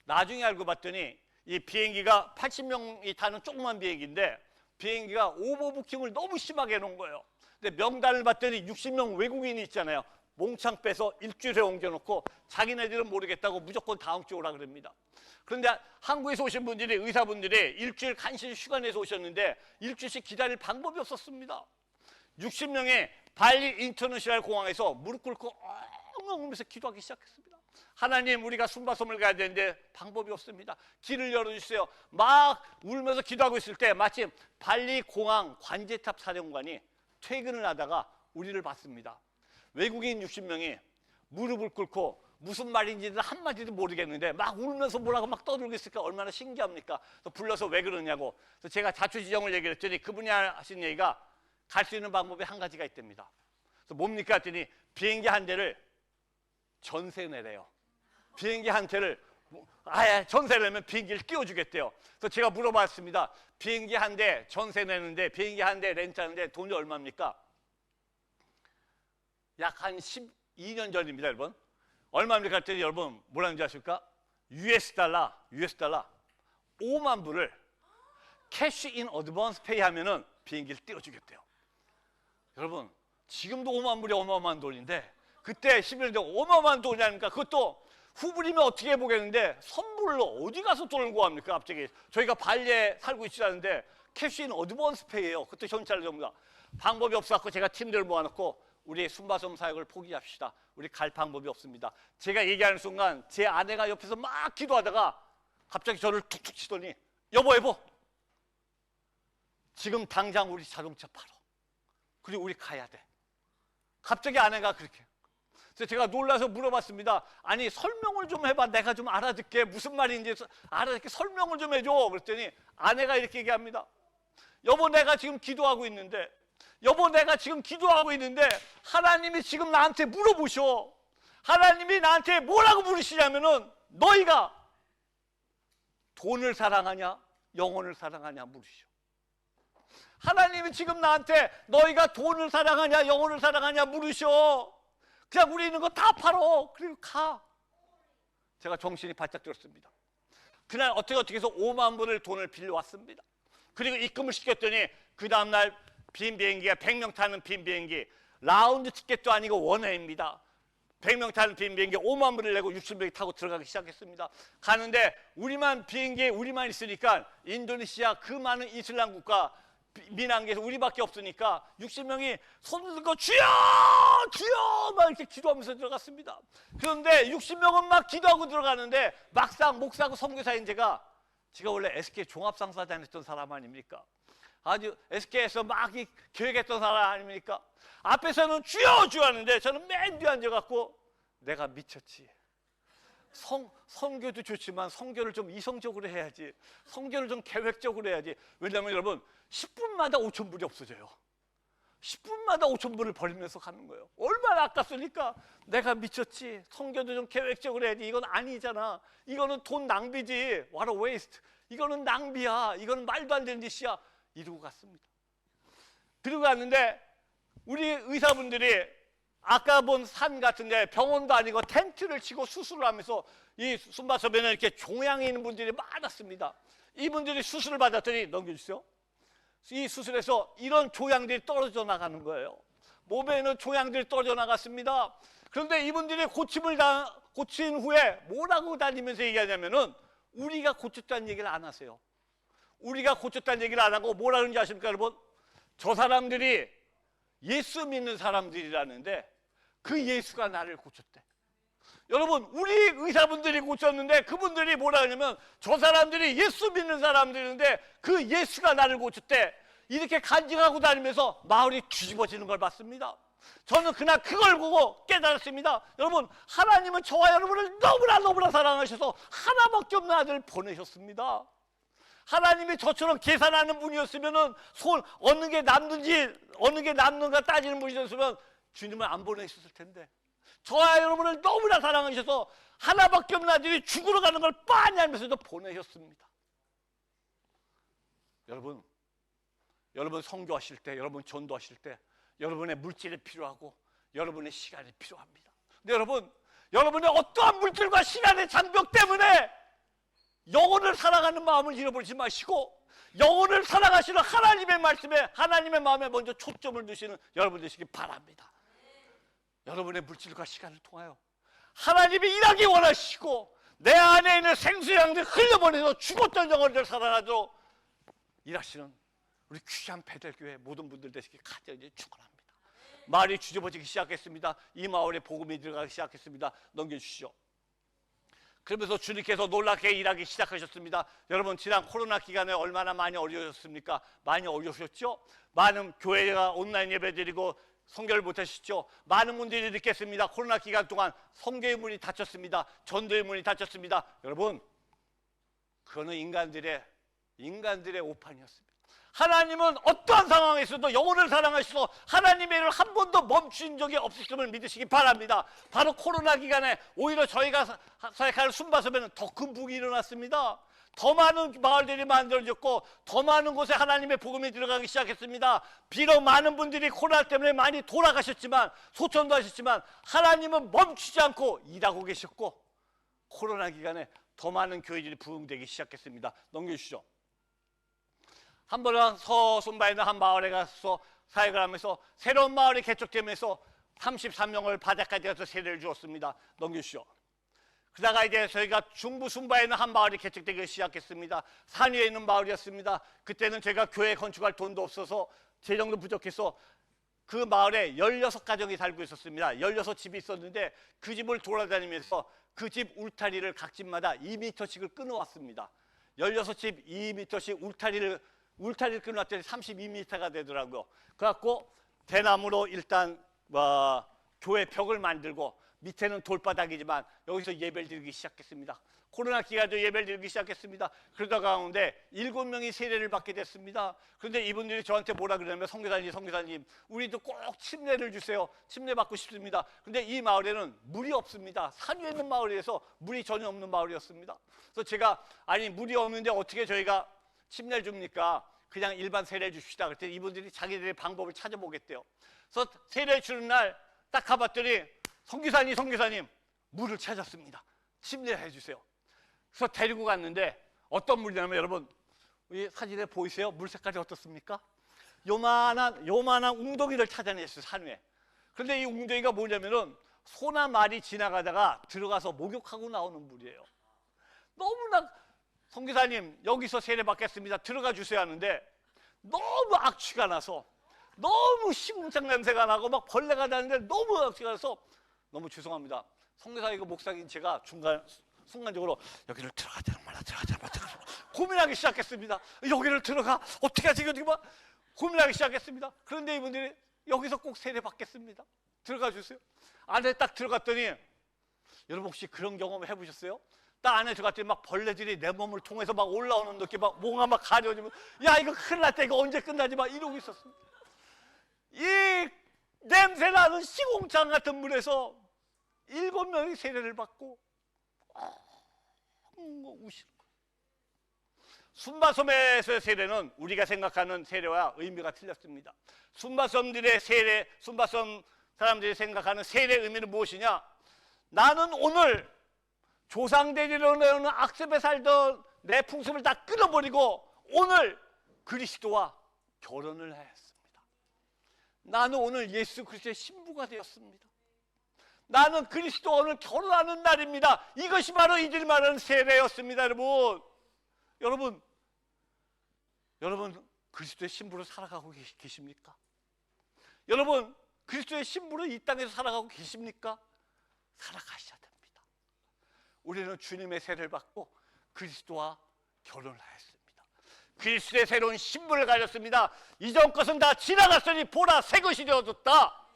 나중에 알고 봤더니 이 비행기가 80명이 타는 조그만 비행기인데 비행기가 오버부킹을 너무 심하게 해놓은 거예요. 근데 명단을 봤더니 60명 외국인이 있잖아요. 몽창 빼서 일주일에 옮겨놓고 자기네들은 모르겠다고 무조건 다음 주에 오라 그럽니다. 그런데 한국에서 오신 분들이 의사분들이 일주일 간신히 휴가 내서 오셨는데 일주일씩 기다릴 방법이 없었습니다. 60명의 발리 인터내셔널 공항에서 무릎 꿇고 엉엉 울면서 기도하기 시작했습니다. 하나님 우리가 순바섬을 가야 되는데 방법이 없습니다. 길을 열어주세요. 막 울면서 기도하고 있을 때 마침 발리 공항 관제탑 사령관이 퇴근을 하다가 우리를 봤습니다. 외국인 60명이 무릎을 꿇고 무슨 말인지는 한마디도 모르겠는데 막 울면서 뭐라고 막 떠들고 있으니까 얼마나 신기합니까? 그래서 불러서 왜 그러냐고. 그래서 제가 자초지종을 얘기를 했더니 그분이 하신 얘기가 갈 수 있는 방법이 한 가지가 있답니다. 그래서 뭡니까 했더니 비행기 한 대를 전세 내래요. 비행기 한 대를 아예 전세 내면 비행기를 띄워주겠대요. 그래서 제가 물어봤습니다. 비행기 한 대 전세 내는데 비행기 한 대 렌트하는데 돈이 얼마입니까? 약 한 12년 전입니다, 여러분. 얼마입니까? 했더니 여러분 뭐라는지 아십니까? US 달러 5만 불을 캐시 인 어드밴스 페이 하면은 비행기를 띄워주겠대요. 여러분 지금도 5만 불이 어마어마한 돈인데 그때 11년 전 어마어마한 돈이 아닙니까? 그것도 후불이면 어떻게 해보겠는데 선불로 어디 가서 돈을 구합니까? 갑자기 저희가 발리에 살고 있지 않은데 캐시 인 어드밴스 페이예요. 그때 현찰 전부가 방법이 없어서 제가 팀들을 모아놓고 우리 순바섬 사역을 포기합시다. 우리 갈 방법이 없습니다. 제가 얘기하는 순간 제 아내가 옆에서 막 기도하다가 갑자기 저를 툭툭 치더니 여보 지금 당장 우리 자동차 팔어. 그리고 우리 가야 돼. 갑자기 아내가 그렇게. 그래서 제가 놀라서 물어봤습니다. 아니 설명을 좀 해봐. 내가 좀 알아듣게. 무슨 말인지 알아듣게 설명을 좀 해줘. 그랬더니 아내가 이렇게 얘기합니다. 여보 내가 지금 기도하고 있는데 하나님이 지금 나한테 물어보셔. 하나님이 나한테 뭐라고 물으시냐면은 너희가 돈을 사랑하냐 영혼을 사랑하냐 물으시오. 하나님이 지금 나한테 너희가 돈을 사랑하냐 영혼을 사랑하냐 물으셔. 그냥 우리 있는 거 다 팔어. 그리고 가. 제가 정신이 바짝 들었습니다. 그날 어떻게 해서 5만 불을 돈을 빌려왔습니다. 그리고 입금을 시켰더니 그 다음날 빈 비행기가 100명 타는 빈 비행기 라운드 티켓도 아니고 원회입니다. 100명 타는 빈 비행기 5만 불을 내고 60명이 타고 들어가기 시작했습니다. 가는데 비행기에 우리만 있으니까 인도네시아 그 많은 이슬람 국가 민항기에서 우리밖에 없으니까 60명이 손을 들고 주여 막 이렇게 기도하면서 들어갔습니다. 그런데 60명은 막 기도하고 들어가는데 막상 목사고 선교사인 제가 원래 SK 종합상사단 했던 사람 아닙니까? 아주 SK에서 막 계획했던 사람 아닙니까? 앞에서는 주여 하는데 저는 맨 뒤에 앉아갖고 내가 미쳤지. 선교도 좋지만 선교를 좀 이성적으로 해야지. 선교를 좀 계획적으로 해야지. 왜냐하면 여러분 10분마다 5,000불이 없어져요. 10분마다 5,000불을 버리면서 가는 거예요. 얼마나 아깝습니까? 내가 미쳤지. 선교도 좀 계획적으로 해야지. 이건 아니잖아. 이거는 돈 낭비지. What a waste. 이거는 낭비야. 이거는 말도 안 되는 짓이야. 이러고 갔습니다. 그리고 갔는데 우리 의사분들이 아까 본 산 같은데 병원도 아니고 텐트를 치고 수술을 하면서 이 순바섬에는 이렇게 종양이 있는 분들이 많았습니다. 이분들이 수술을 받았더니 넘겨주세요. 이 수술에서 이런 종양들이 떨어져 나가는 거예요. 몸에 있는 종양들이 떨어져 나갔습니다. 그런데 이분들이 고친 후에 뭐라고 다니면서 얘기하냐면은 우리가 고쳤다는 얘기를 안 하세요. 우리가 고쳤다는 얘기를 안 하고 뭐라 그러는지 아십니까 여러분? 저 사람들이 예수 믿는 사람들이라는데 그 예수가 나를 고쳤대. 여러분 우리 의사분들이 고쳤는데 그분들이 뭐라 하냐면 저 사람들이 예수 믿는 사람들인데 그 예수가 나를 고쳤대. 이렇게 간증하고 다니면서 마을이 뒤집어지는 걸 봤습니다. 저는 그날 그걸 보고 깨달았습니다. 여러분, 하나님은 저와 여러분을 너무나 사랑하셔서 하나밖에 없는 아들을 보내셨습니다. 하나님이 저처럼 계산하는 분이었으면 손 어느 게 남는지 어느 게 남는가 따지는 분이었으면 주님을 안 보내셨을 텐데, 저와 여러분을 너무나 사랑하셔서 하나밖에 없는 아들이 죽으러 가는 걸 빤히 알면서도 보내셨습니다. 여러분 선교하실 때, 여러분 전도하실 때 여러분의 물질이 필요하고 여러분의 시간이 필요합니다. 근데 여러분의 어떠한 물질과 시간의 장벽 때문에 영혼을 사랑하는 마음을 잃어버리지 마시고 영혼을 사랑하시는 하나님의 말씀에, 하나님의 마음에 먼저 초점을 두시는 여러분 되시기 바랍니다. 여러분의 물질과 시간을 통하여 하나님이 일하기 원하시고 내 안에 있는 생수양들 흘려보내서 죽었던 영혼들 살아나도록 일하시는 우리 귀한 베델교회 모든 분들 되시기 간절히 축원합니다. 마을이 뒤집어지기 시작했습니다. 이 마을에 복음이 들어가기 시작했습니다. 넘겨주시죠. 그러면서 주님께서 놀랍게 일하기 시작하셨습니다. 여러분, 지난 코로나 기간에 얼마나 많이 어려우셨습니까? 많이 어려우셨죠? 많은 교회가 온라인 예배드리고 성교를 못하셨죠? 많은 분들이 느꼈습니다. 코로나 기간 동안 성교의 문이 닫혔습니다. 전도의 문이 닫혔습니다. 여러분, 그거는 인간들의 오판이었습니다. 하나님은 어떠한 상황에서도 영혼을 사랑하셔서 하나님의 일을 한 번도 멈춘 적이 없으심을 믿으시기 바랍니다. 바로 코로나 기간에 오히려 저희가 사역하는 순바섬에는 더 큰 부흥이 일어났습니다. 더 많은 마을들이 만들어졌고 더 많은 곳에 하나님의 복음이 들어가기 시작했습니다. 비록 많은 분들이 코로나 때문에 많이 돌아가셨지만, 소천도 하셨지만 하나님은 멈추지 않고 일하고 계셨고 코로나 기간에 더 많은 교회들이 부흥되기 시작했습니다. 넘겨주시죠. 한 번은 서순바에 있는 한 마을에 가서 사역을 하면서 새로운 마을이 개척되면서 33명을 바다까지 가서 세례를 주었습니다. 넘겨주시죠. 그러다가 이제 저희가 중부 순바에 있는 한 마을이 개척되기 시작했습니다. 산 위에 있는 마을이었습니다. 그때는 제가 교회 건축할 돈도 없어서 재정도 부족해서 그 마을에 16가정이 살고 있었습니다. 16집이 있었는데 그 집을 돌아다니면서 그 집 울타리를 각 집마다 2m씩을 끊어왔습니다. 16집 2m씩 울타리를 끊어왔더니 32m가 되더라고요. 그래갖고 대나무로 일단 교회 벽을 만들고 밑에는 돌바닥이지만 여기서 예배를 드리기 시작했습니다. 코로나 기간도 예배를 드리기 시작했습니다. 그러다 가운데 7명이 세례를 받게 됐습니다. 그런데 이분들이 저한테 뭐라 그러냐면, 성교사님 우리도 꼭 침례를 주세요. 침례 받고 싶습니다. 그런데 이 마을에는 물이 없습니다. 산 위에 있는 마을이라서 물이 전혀 없는 마을이었습니다. 그래서 제가 아니 물이 없는데 어떻게 저희가 침례를 줍니까? 그냥 일반 세례를 줍시다. 그랬더니 이분들이 자기들의 방법을 찾아보겠대요. 그래서 세례 주는 날 딱 가봤더니 성교사님 물을 찾았습니다. 침례해 주세요. 그래서 데리고 갔는데 어떤 물이냐면, 여러분 이 사진에 보이세요? 물 색깔이 어떻습니까? 요만한 웅덩이를 찾아냈어요, 산 위에. 그런데 이 웅덩이가 뭐냐면은 소나 말이 지나가다가 들어가서 목욕하고 나오는 물이에요. 너무나 성교사님 여기서 세례 받겠습니다, 들어가 주세요 하는데 너무 악취가 나서, 너무 시궁창 냄새가 나고 막 벌레가 나는데 너무 악취가 나서 너무 죄송합니다. 성교사이고 목사인 제가 순간적으로 여기를 들어가야 말아 고민하기 시작했습니다. 여기를 들어가 어떻게 하지? 이거 막 고민하기 시작했습니다. 그런데 이분들이 여기서 꼭 세례 받겠습니다, 들어가 주세요. 안에 딱 들어갔더니, 여러분 혹시 그런 경험 해보셨어요? 딱 안에 들어갔더니 막 벌레들이 내 몸을 통해서 막 올라오는 느낌, 막 뭔가 막 가려지면 야 이거 큰일 났다, 이거 언제 끝나지 막 이러고 있었습니다. 이 냄새나는 시궁창 같은 물에서 7명이 세례를 받고 우시는 거예요. 순바섬에서의 세례는 우리가 생각하는 세례와 의미가 틀렸습니다. 순바섬들의 세례, 순바섬 사람들이 생각하는 세례의 의미는 무엇이냐? 나는 오늘 조상대리로 내오는 악습에 살던 내 풍습을 다 끊어버리고 오늘 그리스도와 결혼을 했습니다. 나는 오늘 예수 그리스도의 신부가 되었습니다. 나는 그리스도와 오늘 결혼하는 날입니다. 이것이 바로 이들이 말하는 세례였습니다. 여러분 그리스도의 신부로 살아가고 계십니까? 여러분 그리스도의 신부로 이 땅에서 살아가고 계십니까? 살아가셔야 됩니다. 우리는 주님의 세례를 받고 그리스도와 결혼을 했습니다. 그리스도의 새로운 신분을 가졌습니다. 이전 것은 다 지나갔으니 보라 새 것이 되어졌다.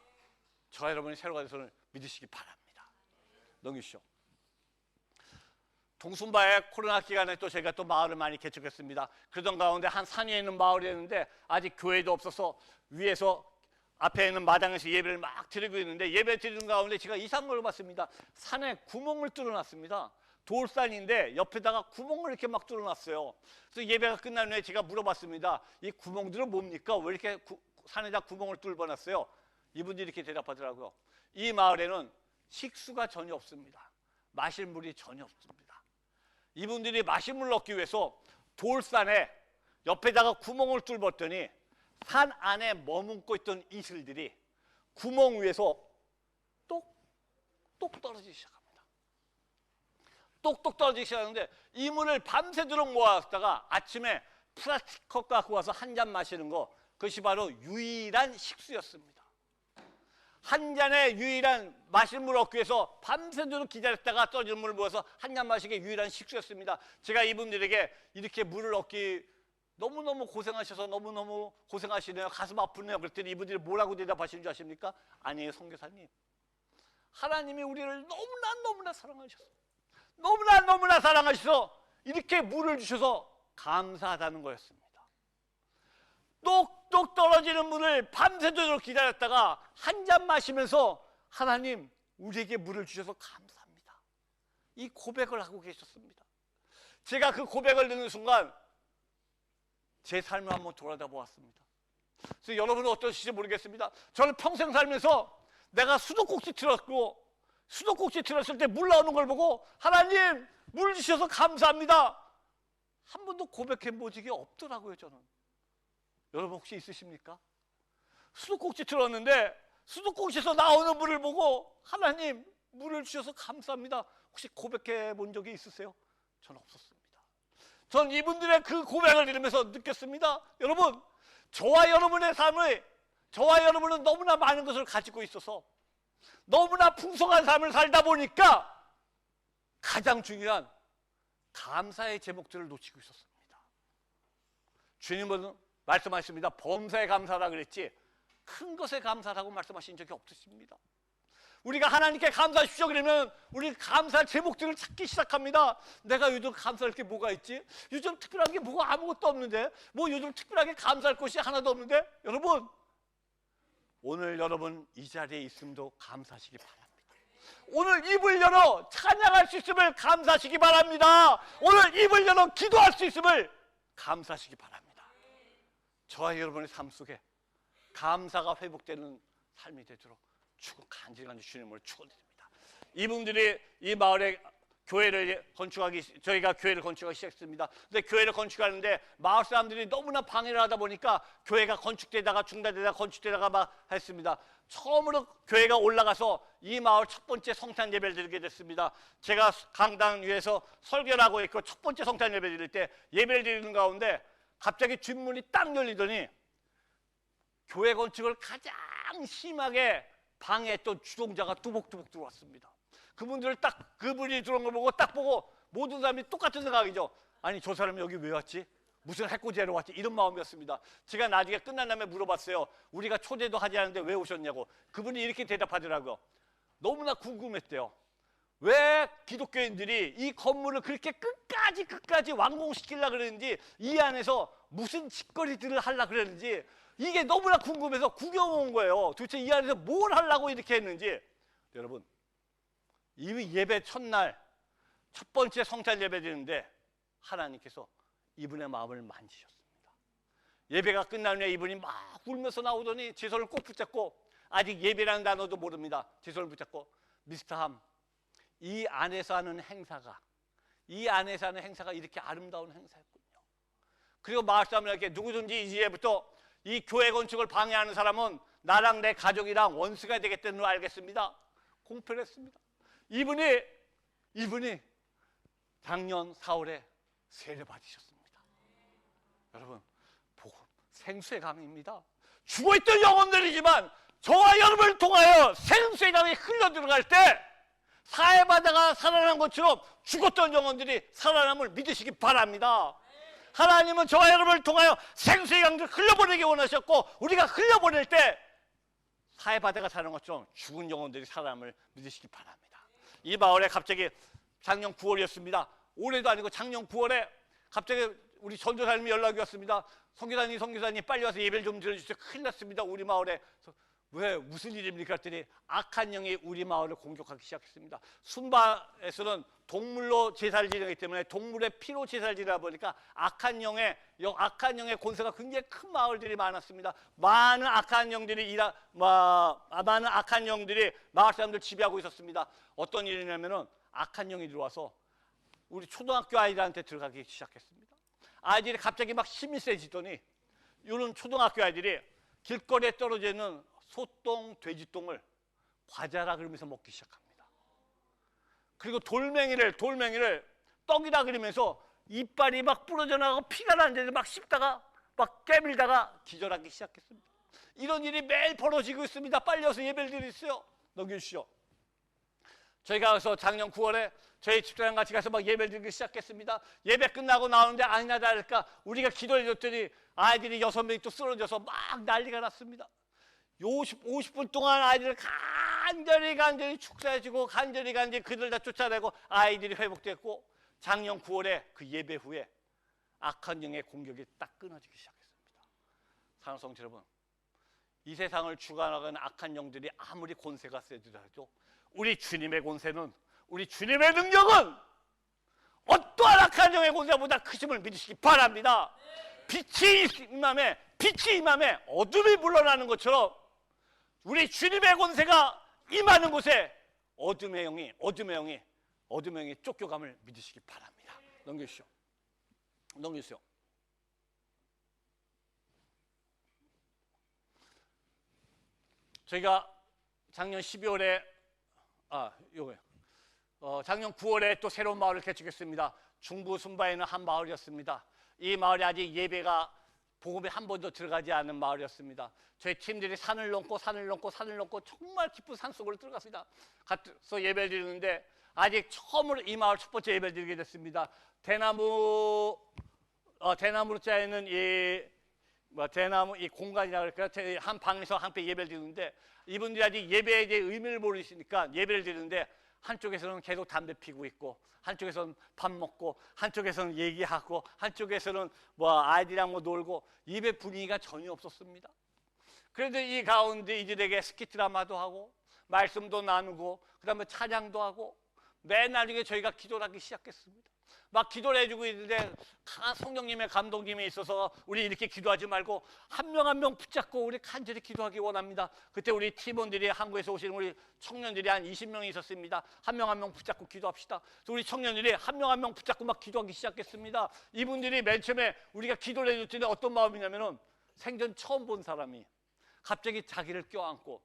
저와 여러분이 새로가 되서는 믿으시기 바랍니다. 넘기시죠. 동순바의 코로나 기간에 또 저희가 또 마을을 많이 개척했습니다. 그러던 가운데 한 산 위에 있는 마을이었는데 아직 교회도 없어서 위에서 앞에 있는 마당에서 예배를 막 드리고 있는데 예배 드리는 가운데 제가 이상한 걸 봤습니다. 산에 구멍을 뚫어놨습니다. 돌산인데 옆에다가 구멍을 이렇게 막 뚫어놨어요. 그래서 예배가 끝난 후에 제가 물어봤습니다. 이 구멍들은 뭡니까? 왜 이렇게 산에다 구멍을 뚫어놨어요? 이분들이 이렇게 대답하더라고요. 이 마을에는 식수가 전혀 없습니다. 마실 물이 전혀 없습니다. 이분들이 마실 물을 얻기 위해서 돌산에 옆에다가 구멍을 뚫었더니 산 안에 머문고 있던 이슬들이 구멍 위에서 똑똑 떨어지기 시작합니다. 똑똑 떨어지기 시작하는데 이 물을 밤새도록 모았다가 아침에 플라스틱 컵 갖고 와서 한 잔 마시는 거, 그것이 바로 유일한 식수였습니다. 한 잔의 유일한 마실 물을 얻기 위해서 밤새도록 기다렸다가 떨어지는 물을 모아서 한 잔 마시기 유일한 식수였습니다. 제가 이분들에게 이렇게 물을 얻기 너무너무 고생하셔서 너무너무 고생하시네요. 가슴 아프네요. 그랬더니 이분들이 뭐라고 대답하시는 줄 아십니까? 아니에요, 선교사님. 하나님이 우리를 너무나 사랑하셔서 너무나 사랑하셔서 이렇게 물을 주셔서 감사하다는 거였습니다. 똑똑 떨어지는 물을 밤새도록 기다렸다가 한 잔 마시면서 하나님 우리에게 물을 주셔서 감사합니다. 이 고백을 하고 계셨습니다. 제가 그 고백을 듣는 순간 제 삶을 한번 돌아다 보았습니다. 그래서 여러분은 어떠실지 모르겠습니다. 저는 평생 살면서 내가 수도꼭지 틀었고 수도꼭지 틀었을 때 물 나오는 걸 보고 하나님 물 주셔서 감사합니다. 한 번도 고백해 본 적이 없더라고요. 저는. 여러분 혹시 있으십니까? 수도꼭지 틀었는데 수도꼭지에서 나오는 물을 보고 하나님 물을 주셔서 감사합니다. 혹시 고백해 본 적이 있으세요? 저는 없었습니다. 전 이분들의 그 고백을 들으면서 느꼈습니다. 여러분, 저와 여러분의 삶을, 저와 여러분은 너무나 많은 것을 가지고 있어서 너무나 풍성한 삶을 살다 보니까 가장 중요한 감사의 제목들을 놓치고 있었습니다. 주님은 말씀하십니다. 범사에 감사하라 그랬지 큰 것에 감사라고 말씀하신 적이 없으십니다. 우리가 하나님께 감사하십시오 그러면 우리 감사할 제목들을 찾기 시작합니다. 내가 요즘 감사할 게 뭐가 있지? 요즘 특별한 게 뭐가 아무것도 없는데, 뭐 요즘 특별하게 감사할 것이 하나도 없는데. 여러분, 오늘 여러분 이 자리에 있음도 감사하시기 바랍니다. 오늘 입을 열어 찬양할 수 있음을 감사하시기 바랍니다. 오늘 입을 열어 기도할 수 있음을 감사하시기 바랍니다. 저와 여러분의 삶 속에 감사가 회복되는 삶이 되도록 간절히 주님을 축원드립니다. 이분들이 이 마을에 저희가 교회를 건축하기 시작했습니다. 근데 교회를 건축하는데 마을 사람들이 너무나 방해를 하다 보니까 교회가 건축되다가 중단되다가 건축되다가 막 했습니다. 처음으로 교회가 올라가서 이 마을 첫 번째 성탄 예배를 드리게 됐습니다. 제가 강당 위에서 설교를 하고 있고 첫 번째 성탄 예배 드릴 때 예배를 드리는 가운데 갑자기 뒷문이 딱 열리더니 교회 건축을 가장 심하게 방해했던 주동자가 뚜벅뚜벅 들어왔습니다. 그분이 들어온 걸 보고 딱 보고 모든 사람이 똑같은 생각이죠. 아니 저 사람이 여기 왜 왔지? 무슨 해코지하러 왔지? 이런 마음이었습니다. 제가 나중에 끝난 다음에 물어봤어요. 우리가 초대도 하지 않았는데 왜 오셨냐고. 그분이 이렇게 대답하더라고요. 너무나 궁금했대요. 왜 기독교인들이 이 건물을 그렇게 끝까지 완공시키려고 그랬는지, 이 안에서 무슨 짓거리들을 하려고 그랬는지 이게 너무나 궁금해서 구경 온 거예요. 도대체 이 안에서 뭘 하려고 이렇게 했는지. 여러분, 이 예배 첫날 첫 번째 성탄 예배 드리는데 하나님께서 이분의 마음을 만지셨습니다. 예배가 끝난 후에 이분이 막 울면서 나오더니 제 손을 꼭 붙잡고, 아직 예배라는 단어도 모릅니다. 제 손을 붙잡고, 미스터 함, 이 안에서 하는 행사가 이렇게 아름다운 행사였군요. 그리고 마을 사람들에게 누구든지 이제부터 이 교회 건축을 방해하는 사람은 나랑 내 가족이랑 원수가 되겠다는 걸 알겠습니다. 공표를 했습니다. 이분이 작년 4월에 세례 받으셨습니다. 여러분, 복음 생수의 강입니다. 죽어있던 영혼들이지만 저와 여러분을 통하여 생수의 강이 흘러 들어갈 때 사해바다가 살아난 것처럼 죽었던 영혼들이 살아남을 믿으시기 바랍니다. 하나님은 저와 여러분을 통하여 생수의 강들을 흘려보내기 원하셨고, 우리가 흘려보낼 때 사해바다가 사는 것처럼 죽은 영혼들이 살아남을 믿으시기 바랍니다. 이 마을에 갑자기 작년 9월이었습니다. 올해도 아니고 작년 9월에 갑자기 우리 전도사님이 연락이 왔습니다. 선교사님 빨리 와서 예배를 좀 드려주세요. 큰일 났습니다. 우리 마을에. 왜 무슨 일입니까? 했더니 악한 영이 우리 마을을 공격하기 시작했습니다. 순바에서는 동물로 제사를 지내기 때문에 동물의 피로 제사를 지내다 보니까 악한 영의 권세가 굉장히 큰 마을들이 많았습니다. 많은 악한 영들이 마을 사람들 지배하고 있었습니다. 어떤 일이냐면은 악한 영이 들어와서 우리 초등학교 아이들한테 들어가기 시작했습니다. 아이들이 갑자기 막 힘이 세지더니 이런 초등학교 아이들이 길거리에 떨어져 있는 소똥, 돼지똥을 과자라 그러면서 먹기 시작합니다. 그리고 돌멩이를 떡이라 그러면서 이빨이 막 부러져 나가고 피가 나는 데를 막 씹다가 막 깨물다가 기절하기 시작했습니다. 이런 일이 매일 벌어지고 있습니다. 빨리 와서 예배를 드리세요. 넘겨주시오. 저희가 가서 작년 9월에 저희 집사람 같이 가서 막 예배를 드리기 시작했습니다. 예배 끝나고 나오는데 아니나 다를까 우리가 기도해 줬더니 아이들이 6명이 또 쓰러져서 막 난리가 났습니다. 50분 동안 아이들을 간절히 축사해주고 간절히 그들 다 쫓아내고 아이들이 회복됐고, 작년 9월에 그 예배 후에 악한 영의 공격이 딱 끊어지기 시작했습니다. 사랑하는 성도 여러분, 이 세상을 주관하는 악한 영들이 아무리 권세가 세더라도 우리 주님의 권세는, 우리 주님의 능력은 어떠한 악한 영의 권세보다 크심을 믿으시기 바랍니다. 빛이 임함에 어둠이 물러나는 것처럼 우리 주님의 권세가 임하는 곳에 어둠의 영이 쫓겨감을 믿으시기 바랍니다. 넘겨주시오. 저희가 작년 12월에 작년 9월에 또 새로운 마을을 개척했습니다. 중부 순바에 있는 한 마을이었습니다. 이 마을이 아직 예배가 복음에 한 번도 들어가지 않은 마을이었습니다. 저희 팀들이 산을 넘고 정말 깊은 산속으로 들어갔습니다. 가서 예배를 드리는데 아직 처음으로 이 마을 첫 번째 예배를 드리게 됐습니다. 대나무로 짜여 있는 대나무 이 공간이라 그럴까요? 한 방에서 함께 예배를 드리는데 이분들이 아직 예배에 대해 의미를 모르시니까 예배를 드리는데 한쪽에서는 계속 담배 피고 있고, 한쪽에서는 밥 먹고, 한쪽에서는 얘기하고, 한쪽에서는 아이들이랑 놀고, 예배 분위기가 전혀 없었습니다. 그래도 이 가운데 이들에게 스키 드라마도 하고 말씀도 나누고 그다음에 찬양도 하고, 맨 나중에 저희가 기도를 하기 시작했습니다. 막 기도를 해주고 있는데 강한 성령님의 감동님이 있어서 우리 이렇게 기도하지 말고 한 명 한 명 붙잡고 우리 간절히 기도하기 원합니다. 그때 우리 팀원들이, 한국에서 오신 우리 청년들이 한 20명이 있었습니다. 한 명 한 명 붙잡고 기도합시다. 그래서 우리 청년들이 한 명 한 명 붙잡고 막 기도하기 시작했습니다. 이분들이 맨 처음에 우리가 기도를 해줬더니 어떤 마음이냐면은 생전 처음 본 사람이 갑자기 자기를 껴안고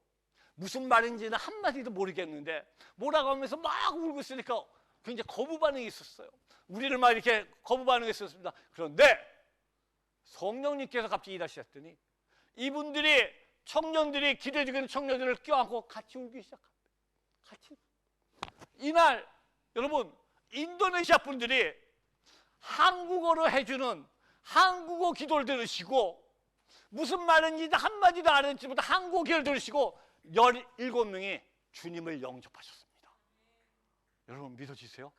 무슨 말인지는 한마디도 모르겠는데 뭐라고 하면서 막 울고 있으니까 굉장히 거부 반응이 있었어요. 우리를 막 이렇게 거부 반응이 있었습니다. 그런데 성령님께서 갑자기 일하셨더니 이분들이, 청년들이, 기도해주는 청년들을 껴안고 같이 울기 시작합니다. 같이. 이날 여러분, 인도네시아 분들이 한국어로 해주는 한국어 기도를 들으시고 무슨 말인지 한마디도 안 했지만 한국어 기도를 들으시고 17명이 주님을 영접하셨습니다. 여러분 믿어지세요?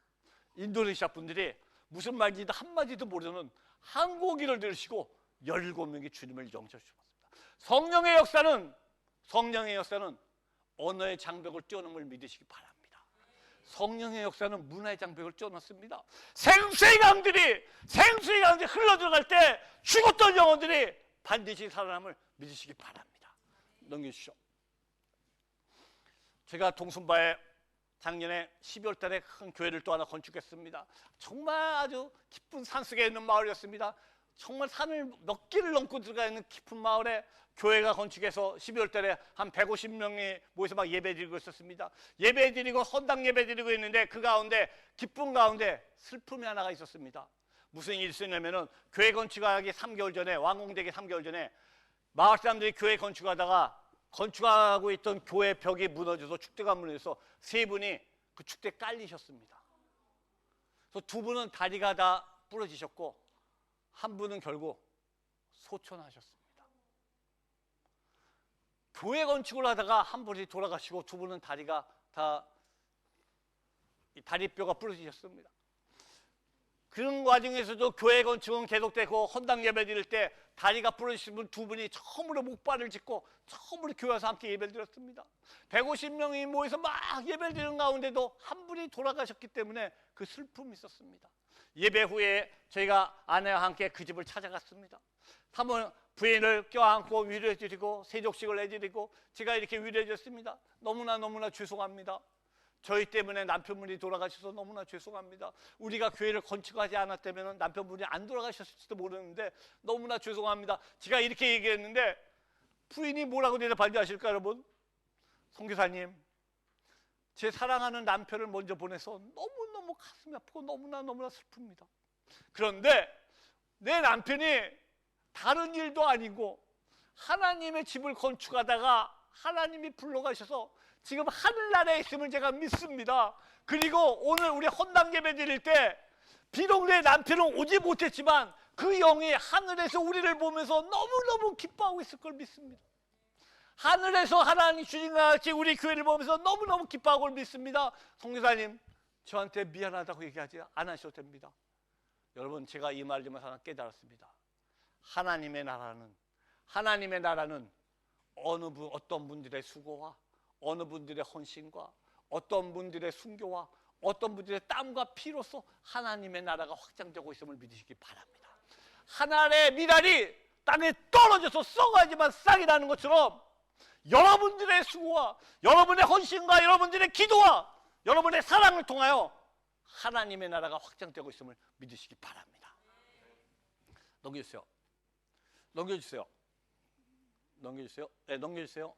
인도네시아 분들이 무슨 말인지도 한마디도 모르는 한국어 기도를 들으시고 17명이 주님을 영접하셨습니다. 성령의 역사는 언어의 장벽을 뛰어넘을 믿으시기 바랍니다. 성령의 역사는 문화의 장벽을 뛰어넘습니다. 생수의 강들이 흘러들어갈 때 죽었던 영혼들이 반드시 살아남을 믿으시기 바랍니다. 넘겨주시오. 제가 동순바에 작년에 12월 달에 큰 교회를 또 하나 건축했습니다. 정말 아주 깊은 산속에 있는 마을이었습니다. 정말 산을 몇 길을 넘고 들어가 있는 깊은 마을에 교회가 건축해서 12월 달에 한 150명이 모여서 막 예배드리고 있었습니다. 예배드리고 헌당 예배드리고 있는데 그 가운데, 기쁨 가운데 슬픔이 하나가 있었습니다. 무슨 일이 있었냐면은 교회 건축하기 3개월 전에, 완공되기 3개월 전에 마을 사람들이 교회 건축하고 있던 교회 벽이 무너져서, 축대가 무너져서 3분이 그 축대에 깔리셨습니다. 그래서 2분은 다리가 다 부러지셨고 한 분은 결국 소천하셨습니다. 교회 건축을 하다가 한 분이 돌아가시고 두 분은 다리가 다 다리뼈가 부러지셨습니다. 그런 과정에서도 교회 건축은 계속되고 헌당 예배 드릴 때 다리가 부러지신 분 두 분이 처음으로 목발을 짚고 처음으로 교회 와서 함께 예배를 드렸습니다. 150명이 모여서 막 예배를 드리는 가운데도 한 분이 돌아가셨기 때문에 그 슬픔이 있었습니다. 예배 후에 저희가 아내와 함께 그 집을 찾아갔습니다. 한번 부인을 껴안고 위로해드리고 세족식을 해드리고 제가 이렇게 위로해줬습니다. 너무나 죄송합니다. 저희 때문에 남편분이 돌아가셔서 너무나 죄송합니다. 우리가 교회를 건축하지 않았다면 남편분이 안 돌아가셨을지도 모르는데 너무나 죄송합니다. 제가 이렇게 얘기했는데 부인이 뭐라고 대답하는지 아실까요, 여러분? 선교사님, 제 사랑하는 남편을 먼저 보내서 너무너무 가슴이 아프고 너무나 슬픕니다. 그런데 내 남편이 다른 일도 아니고 하나님의 집을 건축하다가 하나님이 불러가셔서 지금 하늘나라에 있음을 제가 믿습니다. 그리고 오늘 우리 헌당 예배 드릴 때 비록 내 남편은 오지 못했지만 그 영이 하늘에서 우리를 보면서 너무너무 기뻐하고 있을 걸 믿습니다. 하늘에서 하나님 주님과 같이 우리 교회를 보면서 너무너무 기뻐하고 믿습니다. 선교사님, 저한테 미안하다고 얘기하지 않으셔도 됩니다. 여러분, 제가 이 말 좀 하나 깨달았습니다. 하나님의 나라는 어떤 분들의 수고와 어느 분들의 헌신과 어떤 분들의 순교와 어떤 분들의 땀과 피로써 하나님의 나라가 확장되고 있음을 믿으시기 바랍니다. 하늘의 미랄이 땅에 떨어져서 썩어야지만 싹이 나는 것처럼 여러분들의 수고와 여러분의 헌신과 여러분들의 기도와 여러분의 사랑을 통하여 하나님의 나라가 확장되고 있음을 믿으시기 바랍니다. 넘겨주세요. 네, 넘겨주세요.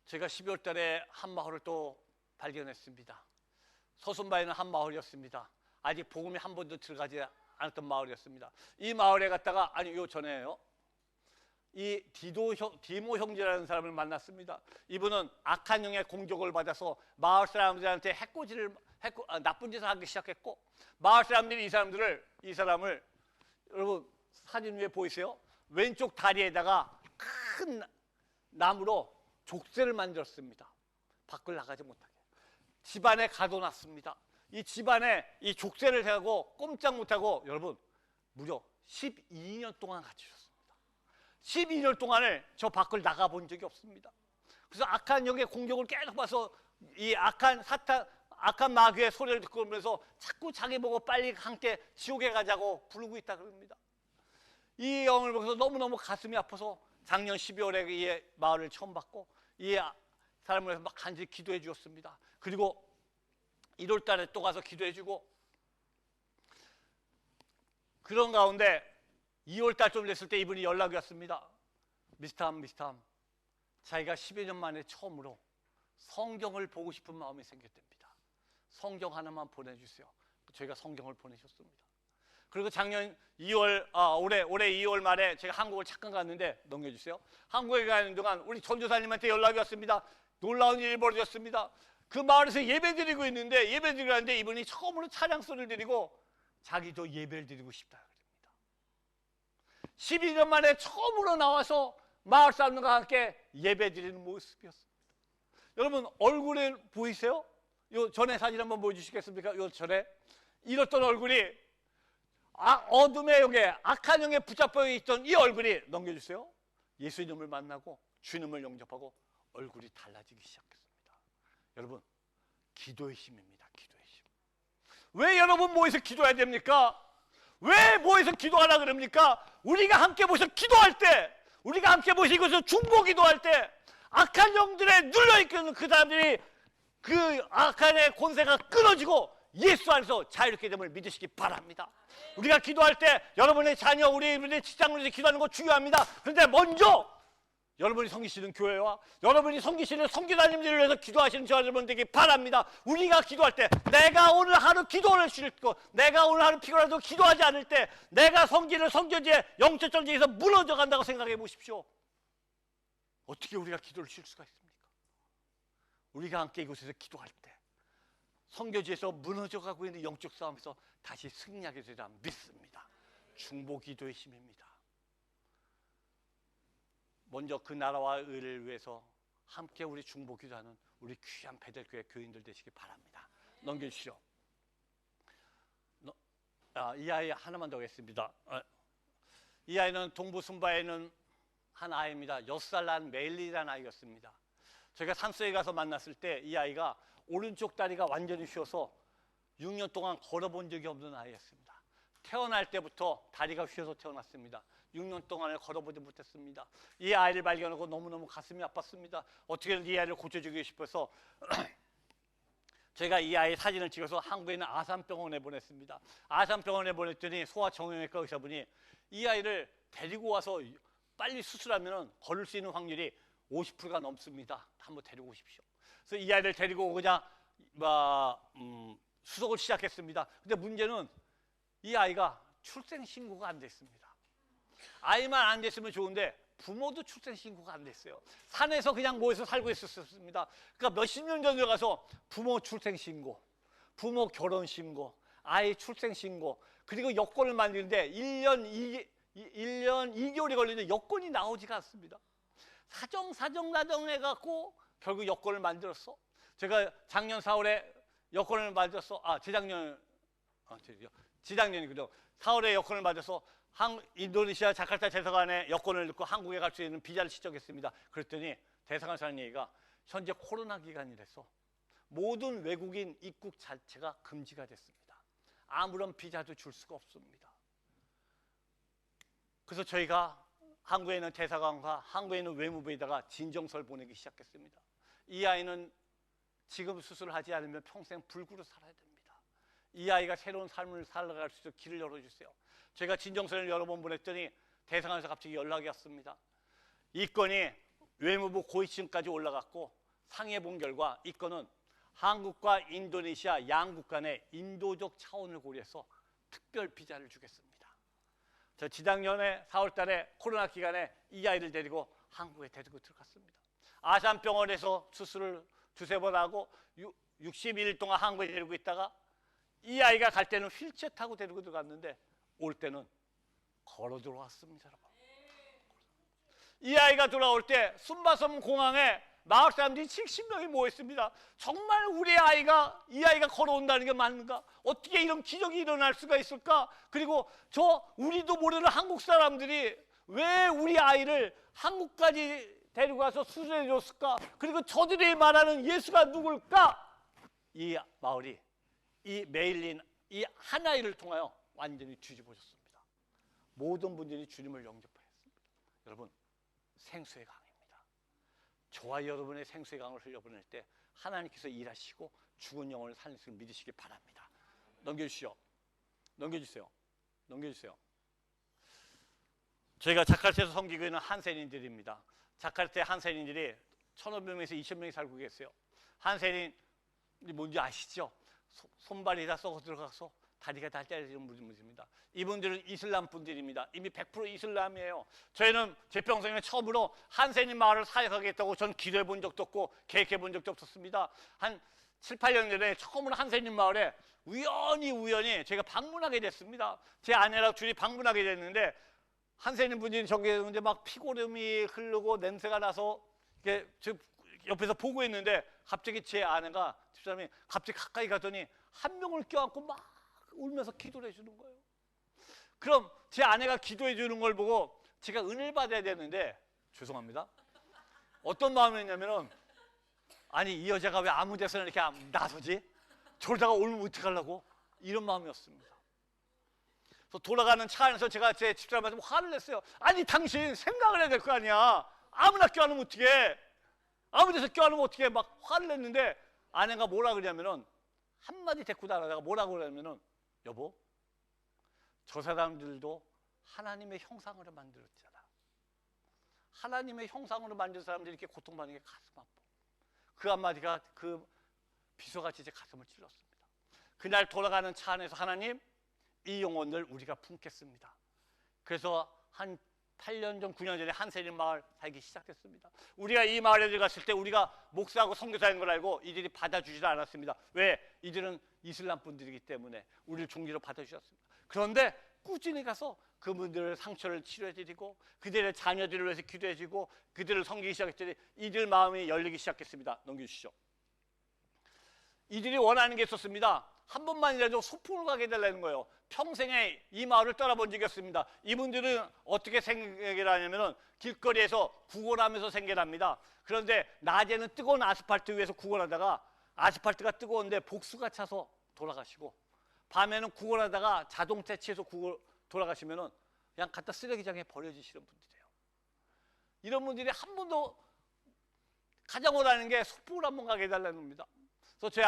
제가 12월 달에 한 마을을 또 발견했습니다. 서순바에는 한 마을이었습니다. 아직 복음이 한 번도 들어가지 않았던 마을이었습니다. 이 마을에 갔다가 요 전에요. 이 디모 형제라는 사람을 만났습니다. 이분은 악한 영의 공격을 받아서 마을 사람들한테 나쁜 짓을 하기 시작했고 마을 사람들이 이 사람을 여러분 사진 위에 보이세요? 왼쪽 다리에다가 큰 나무로 족쇄를 만들었습니다. 밖을 나가지 못하게. 집안에 가둬놨습니다. 이 집안에 이 족쇄를 하고 꼼짝 못하고 여러분 무려 12년 동안 갇히셨습니다. 12년 동안을 저 밖을 나가본 적이 없습니다. 그래서 악한 영의 공격을 계속 봐서 이 악한 마귀의 소리를 듣고 오면서 자꾸 자기 보고 빨리 함께 지옥에 가자고 부르고 있다 그럽니다. 이 영을 보면서 너무너무 가슴이 아파서 작년 12월에 이 마을을 처음 봤고 이 사람을 위해서 막 간절히 기도해 주었습니다. 그리고 1월 달에 또 가서 기도해 주고 그런 가운데 2월 달쯤 됐을 때 이분이 연락이 왔습니다. 미스터함 자기가 10여 년 만에 처음으로 성경을 보고 싶은 마음이 생겼답니다. 성경 하나만 보내주세요. 저희가 성경을 보내셨습니다. 그리고 작년 2월, 올해 2월 말에 제가 한국을 잠깐 갔는데 넘겨주세요. 한국에 가는 동안 우리 전도사님한테 연락이 왔습니다. 놀라운 일이 벌어졌습니다. 그 마을에서 예배 드리고 있는데 예배 드리고 있는데 이분이 처음으로 찬양 소리를 드리고 자기도 예배를 드리고 싶다 그럽니다. 12년 만에 처음으로 나와서 마을 사람들과 함께 예배 드리는 모습이었습니다. 여러분 얼굴에 보이세요? 요 전에 사진 한번 보여주시겠습니까? 요 전에 이렇던 얼굴이 어둠의 영에 악한 영에 붙잡혀 있던 이 얼굴이 넘겨주세요. 예수님을 만나고 주님을 영접하고 얼굴이 달라지기 시작했습니다. 여러분 기도의 힘입니다. 기도의 힘. 왜 여러분 모여서 기도해야 됩니까? 왜 모여서 기도하라 그럽니까? 우리가 함께 모여서 기도할 때 우리가 함께 모여서 이곳에서 중보 기도할 때 악한 영들에 눌려있는 그 사람들이 그 악한의 권세가 끊어지고 예수 안에서 자유롭게 됨을 믿으시기 바랍니다. 우리가 기도할 때 여러분의 자녀, 우리의 직장으로 기도하는 거 중요합니다. 그런데 먼저 여러분이 섬기시는 교회와 여러분이 섬기시는 선교사님들을 위해서 기도하시는 저 여러분 되기 바랍니다. 우리가 기도할 때 내가 오늘 하루 기도를 쉴고 내가 오늘 하루 피곤해도 기도하지 않을 때 내가 섬기는 선교지의 영적 전쟁에서 무너져 간다고 생각해 보십시오. 어떻게 우리가 기도를 쉴 수가 있습니까? 우리가 함께 이곳에서 기도할 때 선교지에서 무너져가고 있는 영적 싸움에서 다시 승리하게 되리라 믿습니다. 중보기도의 힘입니다. 먼저 그 나라와 의를 위해서 함께 우리 중보기도하는 우리 귀한 베델교회 교인들 되시기 바랍니다. 넘겨주시죠. 이 아이 하나만 더 하겠습니다. 이 아이는 동부 순바에 있는 한 아이입니다. 6살 난 메일리라는 아이였습니다. 저희가 산속에 가서 만났을 때 이 아이가 오른쪽 다리가 완전히 휘어서 6년 동안 걸어본 적이 없는 아이였습니다. 태어날 때부터 다리가 휘어서 태어났습니다. 6년 동안을 걸어보지 못했습니다. 이 아이를 발견하고 너무너무 가슴이 아팠습니다. 어떻게든 이 아이를 고쳐주고 싶어서 제가 이 아이 사진을 찍어서 한국에 있는 아산병원에 보냈습니다. 아산병원에 보냈더니 소아정형외과 의사분이 이 아이를 데리고 와서 빨리 수술하면 걸을 수 있는 확률이 50%가 넘습니다. 한번 데리고 오십시오. 그래서 이 아이를 데리고 오고자 수속을 시작했습니다. 근데 문제는 이 아이가 출생신고가 안 됐습니다. 아이만 안 됐으면 좋은데 부모도 출생신고가 안 됐어요. 산에서 그냥 모여서 살고 있었습니다. 그러니까 몇십 년 전에 가서 부모 출생신고, 부모 결혼신고, 아이 출생신고, 그리고 여권을 만드는데 1년 2개월이 걸리는데 여권이 나오지가 않습니다. 사정 해갖고 결국 여권을 만들었어. 제가 작년 4월에 여권을 만들었어. 지작년이거든요. 4월에 여권을 맞아서 인도네시아 자카르타 대사관에 여권을 넣고 한국에 갈 수 있는 비자를 시작했습니다. 그랬더니 대사관에서 하는 얘기가 현재 코로나 기간이라서 모든 외국인 입국 자체가 금지가 됐습니다. 아무런 비자도 줄 수가 없습니다. 그래서 저희가 한국에 있는 대사관과 한국에 있는 외무부에다가 진정서를 보내기 시작했습니다. 이 아이는 지금 수술을 하지 않으면 평생 불구로 살아야 됩니다. 이 아이가 새로운 삶을 살아갈 수 있도록 길을 열어주세요. 제가 진정서를 여러 번 보냈더니 대사관에서 갑자기 연락이 왔습니다. 이 건이 외무부 고위층까지 올라갔고 상의해 본 결과 이 건은 한국과 인도네시아 양국 간의 인도적 차원을 고려해서 특별 비자를 주겠습니다. 저 지작년에 4월 달에 코로나 기간에 이 아이를 데리고 한국에 데리고 들어갔습니다. 아산병원에서 수술을 두세 번 하고 60일 동안 한국에 데리고 있다가 이 아이가 갈 때는 휠체어 타고 데리고 들어갔는데 올 때는 걸어 들어왔습니다. 여러분. 이 아이가 돌아올 때 순바섬 공항에 마을 사람들이 70명이 모였습니다. 정말 이 아이가 걸어온다는 게 맞는가? 어떻게 이런 기적이 일어날 수가 있을까? 그리고 우리도 모르는 한국 사람들이 왜 우리 아이를 한국까지 데리고 가서 수술해 줬을까? 그리고 저들이 말하는 예수가 누굴까? 이 마을이 이 메일린 이 한 아이를 통하여 완전히 뒤집어졌습니다. 모든 분들이 주님을 영접하였습니다. 여러분, 생수의 강입니다. 저와 여러분의 생수의 강을 흘려보낼 때 하나님께서 일하시고 죽은 영혼을 살리시를 믿으시기 바랍니다. 넘겨주시죠. 넘겨주세요. 저희가 자카르타에서 섬기고 있는 한센인들입니다. 자카르타 한센인들이 1,500명에서 2,000명이 살고 계세요. 한센인이 뭔지 아시죠? 손발이 다 썩어 들어가서 다리가 다 잘리는 분들입니다. 이분들은 이슬람 분들입니다. 이미 100% 이슬람이에요. 저희는 제 평생에 처음으로 한센인 마을을 사역하겠다고 전 기도해 본 적도 없고 계획해 본 적도 없었습니다. 한 7, 8년 전에 처음으로 한센인 마을에 우연히 제가 방문하게 됐습니다. 제 아내랑 둘이 방문하게 됐는데 한센인 분들이 저기 있는데 막 피고름이 흐르고 냄새가 나서 이게 옆에서 보고 있는데 갑자기 제 아내가 집사람이 갑자기 가까이 가더니 한 명을 껴안고 막 울면서 기도를 해주는 거예요. 그럼 제 아내가 기도해 주는 걸 보고 제가 은혜를 받아야 되는데 죄송합니다. 어떤 마음이었냐면은 아니 이 여자가 왜 아무 데서나 이렇게 나서지? 저러다가 울면 어떡하려고? 이런 마음이었습니다. 그래서 돌아가는 차 안에서 제가 제 집사람한테 화를 냈어요. 아니 당신 생각을 해야 될 거 아니야. 아무나 껴안으면 어떡해? 아무 데서 껴안으면 어떡해? 막 화를 냈는데 아내가 뭐라 그러냐면은 한마디 대꾸 나가다가 뭐라고 그러냐면은 여보, 저 사람들도 하나님의 형상으로 만들었잖아. 하나님의 형상으로 만든 사람들이 이렇게 고통받는 게 가슴 아파. 그 한마디가 그 비서같이 제 가슴을 찔렀습니다. 그날 돌아가는 차 안에서 하나님, 이 영혼을 우리가 품겠습니다. 그래서 한 8년 전, 9년 전에 한센인 마을 살기 시작했습니다. 우리가 이 마을에 들어갔을 때 우리가 목사하고 선교사인 걸 알고 이들이 받아주지도 않았습니다. 왜? 이들은 이슬람 분들이기 때문에 우리를 종기로 받아주셨습니다. 그런데 꾸준히 가서 그분들의 상처를 치료해드리고 그들의 자녀들을 위해서 기도해주고 그들을 섬기기 시작했더니 이들 마음이 열리기 시작했습니다. 넘겨주시죠. 이들이 원하는 게 있었습니다. 한 번만이라도 소풍을 가게 해달라는 거예요. 평생에 이 마을을 떠나본 적이 없습니다. 이분들은 어떻게 생계를 하냐면 길거리에서 구걸하면서 생계를 합니다. 그런데 낮에는 뜨거운 아스팔트 위에서 구걸하다가 아스팔트가 뜨거운데 복수가 차서 돌아가시고, 밤에는 구걸하다가 자동차 치에서 돌아가시면 그냥 갖다 쓰레기장에 버려지시는 분들이에요. 이런 분들이 한 번도 가장 원하는 게 소풍을 한번 가게 해달라는 겁니다. 그래서 제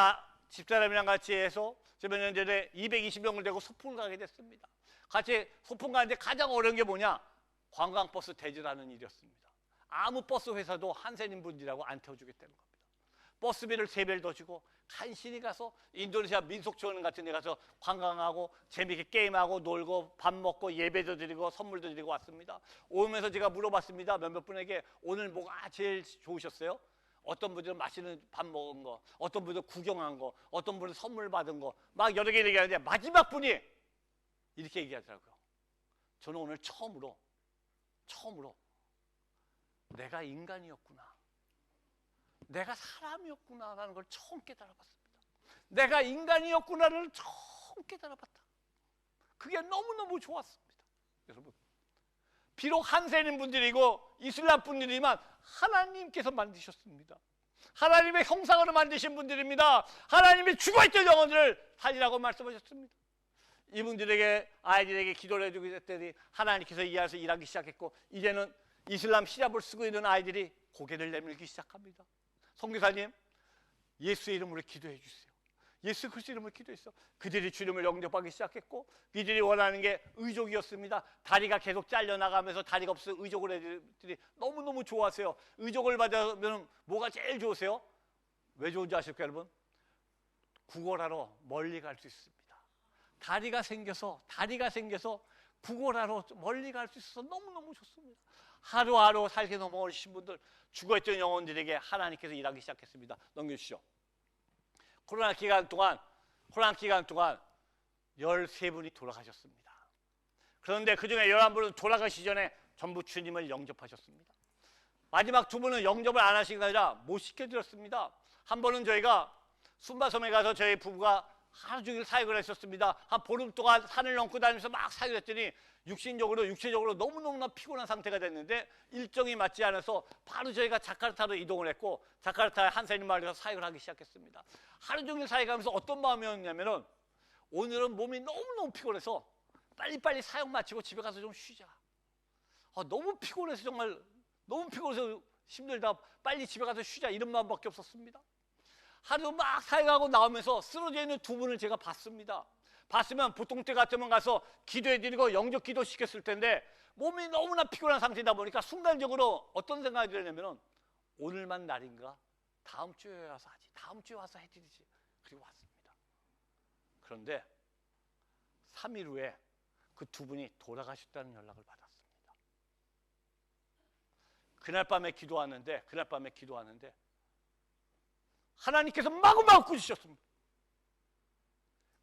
집사람이랑 같이 해서 저 몇 년 전에 220명을 데리고 소풍을 가게 됐습니다. 같이 소풍 가는데 가장 어려운 게 뭐냐? 관광버스 대절하는 일이었습니다. 아무 버스 회사도 한센인 분들이라고 안 태워주겠다는 겁니다. 버스비를 3배를 더 주고 간신히 가서 인도네시아 민속촌 같은 데 가서 관광하고 재미있게 게임하고 놀고 밥 먹고 예배도 드리고 선물도 드리고 왔습니다. 오면서 제가 물어봤습니다. 몇몇 분에게 오늘 뭐가 제일 좋으셨어요? 어떤 분들은 맛있는 밥 먹은 거, 어떤 분들은 구경한 거, 어떤 분은 선물 받은 거, 막 여러 개 얘기하는데 마지막 분이 이렇게 얘기하더라고요. 저는 오늘 처음으로 내가 인간이었구나, 내가 사람이었구나라는 걸 처음 깨달아봤습니다. 내가 인간이었구나를 처음 깨달아봤다. 그게 너무너무 좋았습니다. 여러분, 비록 한세인 분들이고 이슬람 분들이지만 하나님께서 만드셨습니다. 하나님의 형상으로 만드신 분들입니다. 하나님이 죽어있던 영혼들을 살리라고 말씀하셨습니다. 이분들에게, 아이들에게 기도를 해주고 했더니 하나님께서 이 안에서 일하기 시작했고, 이제는 이슬람 히잡을 쓰고 있는 아이들이 고개를 내밀기 시작합니다. 선교사님, 예수의 이름으로 기도해 주세요. 예수 그리스도 이름으로 기도했어. 그들이 주님을 영접하기 시작했고, 이들이 원하는 게 의족이었습니다. 다리가 계속 잘려나가면서 다리가 없어 의족을 애들이 너무너무 좋아하세요. 의족을 받으면 뭐가 제일 좋으세요? 왜 좋은지 아실까요, 여러분? 구걸하러 멀리 갈 수 있습니다. 다리가 생겨서 구걸하러 멀리 갈 수 있어서 너무너무 좋습니다. 하루하루 살게 넘어오신 분들, 죽어있던 영혼들에게 하나님께서 일하기 시작했습니다. 넘겨주시죠. 코로나 기간 동안 13분이 돌아가셨습니다. 그런데 그중에 11분은 돌아가시기 전에 전부 주님을 영접하셨습니다. 마지막 2분은 영접을 안 하신 게 아니라 못 시켜드렸습니다. 한 번은 저희가 순바섬에 가서 저희 부부가 하루 종일 사역을 했었습니다. 한 보름 동안 산을 넘고 다니면서 막 사역을 했더니 육체적으로 너무너무나 피곤한 상태가 됐는데 일정이 맞지 않아서 바로 저희가 자카르타로 이동을 했고, 자카르타의 한세인 마을에서 사역을 하기 시작했습니다. 하루 종일 사역하면서 어떤 마음이었냐면은 오늘은 몸이 너무너무 피곤해서 빨리빨리 사역 마치고 집에 가서 좀 쉬자. 너무 피곤해서 정말 너무 피곤해서 힘들다. 빨리 집에 가서 쉬자. 이런 마음밖에 없었습니다. 하루 막 사역하고 나오면서 쓰러져 있는 2분을 제가 봤습니다. 봤으면 보통 때 같으면 가서 기도해드리고 영접 기도 시켰을 텐데 몸이 너무나 피곤한 상태다 보니까 순간적으로 어떤 생각이 들었냐면 오늘만 날인가? 다음 주에 와서 하지. 다음 주에 와서 해드리지. 그리고 왔습니다. 그런데 3일 후에 그 2분이 돌아가셨다는 연락을 받았습니다. 그날 밤에 기도하는데 하나님께서 마구마구 꾸짖으셨습니다.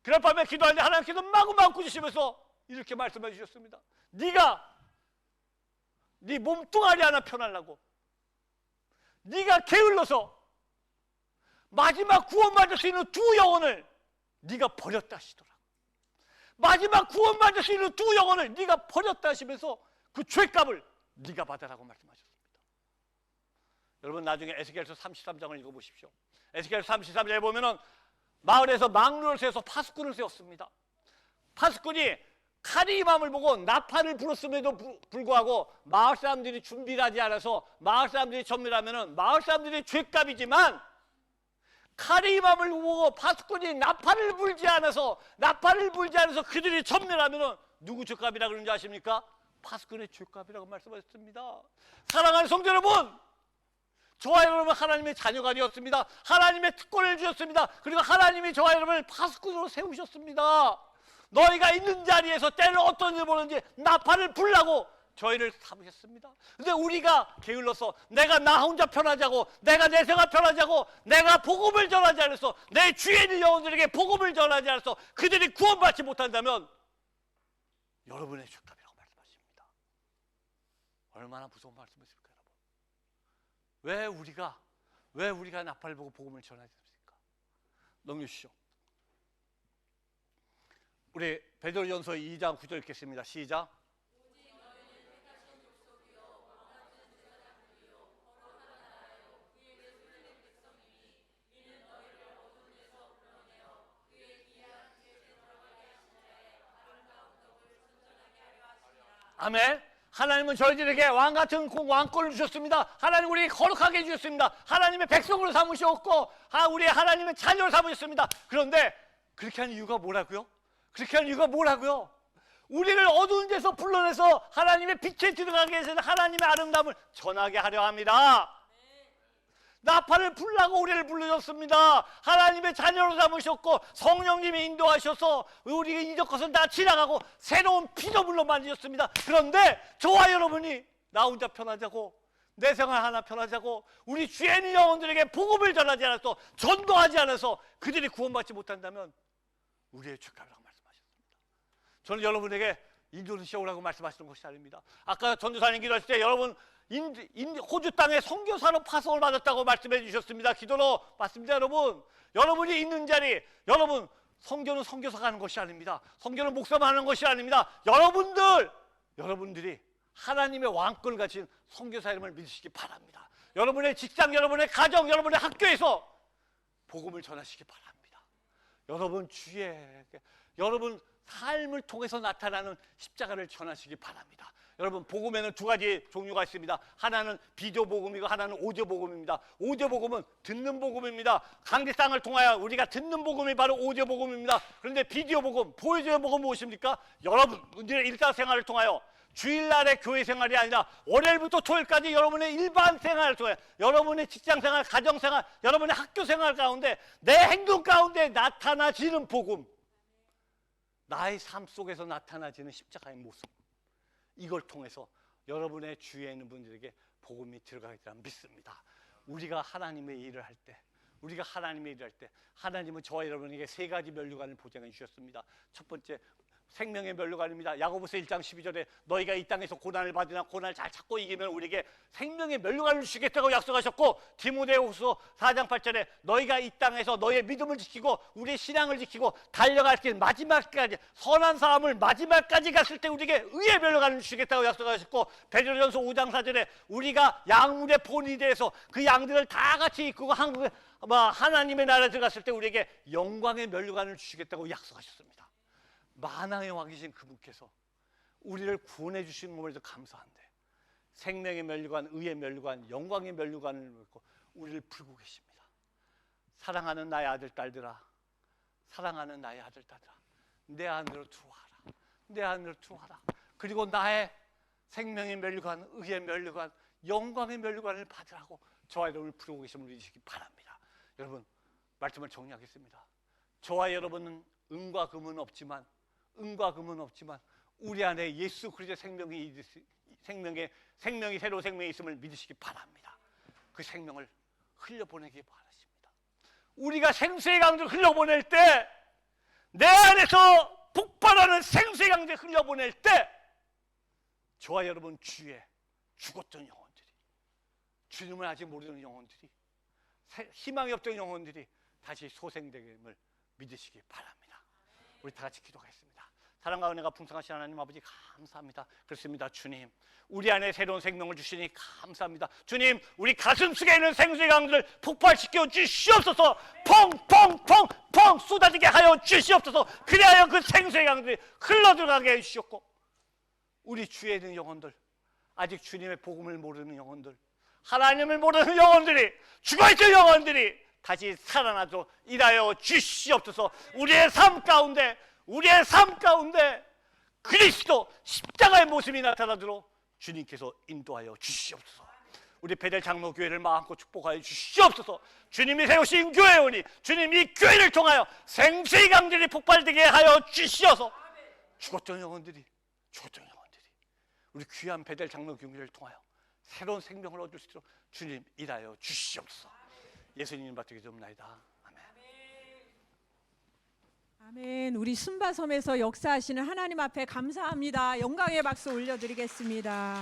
그날 밤에 기도하는데 하나님께서 마구마구 꾸짖으시면서 이렇게 말씀해 주셨습니다. 네가 네 몸뚱아리 하나 편하려고 네가 게을러서 마지막 구원받을 수 있는 2 영혼을 네가 버렸다 하시더라고. 마지막 구원받을 수 있는 2 영혼을 네가 버렸다 하시면서 그 죄값을 네가 받아라고 말씀하셨습니다. 여러분, 나중에 에스겔서 33장을 읽어보십시오. 에스겔서 33장에 보면은 마을에서 망루를 세워서 파수꾼을 세웠습니다. 파수꾼이 칼이 임함을 보고 나팔을 불었음에도 불구하고 마을 사람들이 준비를 하지 않아서 마을 사람들이 전멸하면은 마을 사람들이 죄값이지만, 칼이 임함을 보고 파수꾼이 나팔을 불지 않아서 그들이 전멸하면은 누구 죄값이라 그러는지 아십니까? 파수꾼의 죄값이라고 말씀하셨습니다. 사랑하는 성도 여러분, 저와 여러분 하나님의 자녀가 되었습니다. 하나님의 특권을 주셨습니다. 그리고 하나님이 저와 여러분을 파수꾼으로 세우셨습니다. 너희가 있는 자리에서 때를 어떤지 모르는지 나팔을 불라고 저희를 삼으셨습니다. 근데 우리가 게을러서 내가 나 혼자 편하자고, 내가 내 생각 편하자고, 내가 복음을 전하지 않아서, 내 주위에 있는 영혼들에게 복음을 전하지 않아서 그들이 구원받지 못한다면 여러분의 죄값이라고 말씀하십니다. 얼마나 무서운 말씀이십니까, 여러분? 왜 우리가 나팔을 보고 복음을 전해야 됩니까? 넘겨주시죠. 우리 베드로전서 2장 9절 읽겠습니다. 시작. 아멘. 하나님은 저희들에게 왕같은 왕권을 주셨습니다. 하나님 우리 거룩하게 해주셨습니다. 하나님의 백성으로 삼으셨고 우리 하나님의 자녀로 삼으셨습니다. 그런데 그렇게 하는 이유가 뭐라고요? 우리를 어두운 데서 불러내서 하나님의 빛에 들어가게 해서 하나님의 아름다움을 전하게 하려 합니다. 나팔을 불라고 우리를 불러줬습니다. 하나님의 자녀로 삼으셨고 성령님이 인도하셔서 우리가 이전 것은 다 지나가고 새로운 피조물로 만드셨습니다. 그런데 저와 여러분이 나 혼자 편하자고 내 생활 하나 편하자고 우리 주에 있는 영혼들에게 복음을 전하지 않아서 전도하지 않아서 그들이 구원받지 못한다면 우리의 죄값이라고 말씀하셨습니다. 저는 여러분에게 인도네시아 오라고 말씀하시는 것이 아닙니다. 아까 전도사님 기도하실 때 여러분 호주 땅에 선교사로 파송을 받았다고 말씀해 주셨습니다. 기도로 맞습니다. 여러분이 있는 자리, 여러분 선교는 선교사가 하는 것이 아닙니다. 선교는 목사만 하는 것이 아닙니다. 여러분들이 하나님의 왕권을 가진 선교사 이름을 믿으시기 바랍니다. 여러분의 직장, 여러분의 가정, 여러분의 학교에서 복음을 전하시기 바랍니다. 여러분 삶을 통해서 나타나는 십자가를 전하시기 바랍니다. 여러분 복음에는 두 가지 종류가 있습니다. 하나는 비디오 복음이고 하나는 오디오 복음입니다. 오디오 복음은 듣는 복음입니다. 강대상을 통하여 우리가 듣는 복음이 바로 오디오 복음입니다. 그런데 비디오 복음, 보여주는 복음은 무엇입니까? 여러분들의 일상생활을 통하여 주일날의 교회 생활이 아니라 월요일부터 토요일까지 여러분의 일반 생활을 통해 여러분의 직장생활, 가정생활, 여러분의 학교생활 가운데 내 행동 가운데 나타나지는 복음, 나의 삶 속에서 나타나지는 십자가의 모습, 이걸 통해서 여러분의 주위에 있는 분들에게 복음이 들어가리라 믿습니다. 우리가 하나님의 일을 할 때 하나님은 저와 여러분에게 세 가지 면류관을 보장해 주셨습니다. 첫 번째 생명의 면류관입니다. 야고보서 1장 12절에 너희가 이 땅에서 고난을 받으나 고난을 잘 참고 이기면 우리에게 생명의 면류관을 주시겠다고 약속하셨고, 디모데후서 4장 8절에 너희가 이 땅에서 너희의 믿음을 지키고 우리의 신앙을 지키고 달려갈 길 마지막까지 선한 사람을 마지막까지 갔을 때 우리에게 의의 면류관을 주시겠다고 약속하셨고, 베드로전서 5장 4절에 우리가 양물의 본이 돼서 그 양들을 다 같이 이끌고 하나님의 나라에 들어갔을 때 우리에게 영광의 면류관을 주시겠다고 약속하셨습니다. 만왕의 왕이신 그분께서 우리를 구원해 주신 것에도 감사한데 생명의 면류관, 의의 면류관, 영광의 면류관을 놓고 우리를 부르고 계십니다. 사랑하는 나의 아들 딸들아, 사랑하는 나의 아들 딸들아, 내 안으로 들어와라, 내 안으로 들어와라. 그리고 나의 생명의 면류관, 의의 면류관, 영광의 면류관을 받으라고 저와 여러분을 부르고 계심을 믿으시기 바랍니다. 여러분, 말씀을 정리하겠습니다. 저와 여러분은 은과 금은 없지만 우리 안에 예수 그리스도의 생명이 새로운 생명이 있음을 믿으시기 바랍니다. 그 생명을 흘려보내기 바라십니다. 우리가 생수의 강물을 흘려보낼 때, 내 안에서 폭발하는 생수의 강물을 흘려보낼 때, 저와 여러분 주위에 죽었던 영혼들이, 주님을 아직 모르는 영혼들이, 희망이 없던 영혼들이 다시 소생됨을 믿으시기 바랍니다. 우리 다 같이 기도하겠습니다. 사랑과 은혜가 풍성하신 하나님 아버지 감사합니다. 그렇습니다. 주님, 우리 안에 새로운 생명을 주시니 감사합니다. 주님, 우리 가슴 속에 있는 생수의 강들을 폭발시켜 주시옵소서. 펑펑펑펑 쏟아지게 하여 주시옵소서. 그리하여 그 생수의 강들이 흘러들어가게 해주시옵고, 우리 주위에 있는 영혼들, 아직 주님의 복음을 모르는 영혼들, 하나님을 모르는 영혼들이, 죽어있던 영혼들이 다시 살아나도록 일하여 주시옵소서. 우리의 삶 가운데 그리스도 십자가의 모습이 나타나도록 주님께서 인도하여 주시옵소서. 우리 베델 장로교회를 마음껏 축복하여 주시옵소서. 주님이 세우신 교회오니 주님이 교회를 통하여 생수의 강들이 폭발되게 하여 주시어서 죽었던 영혼들이 우리 귀한 베델 장로교회를 통하여 새로운 생명을 얻을 수 있도록 주님 일하여 주시옵소서. 예수님 받들게 옵나이다. 아멘. 아멘. 우리 순바섬에서 역사하시는 하나님 앞에 감사합니다. 영광의 박수 올려드리겠습니다.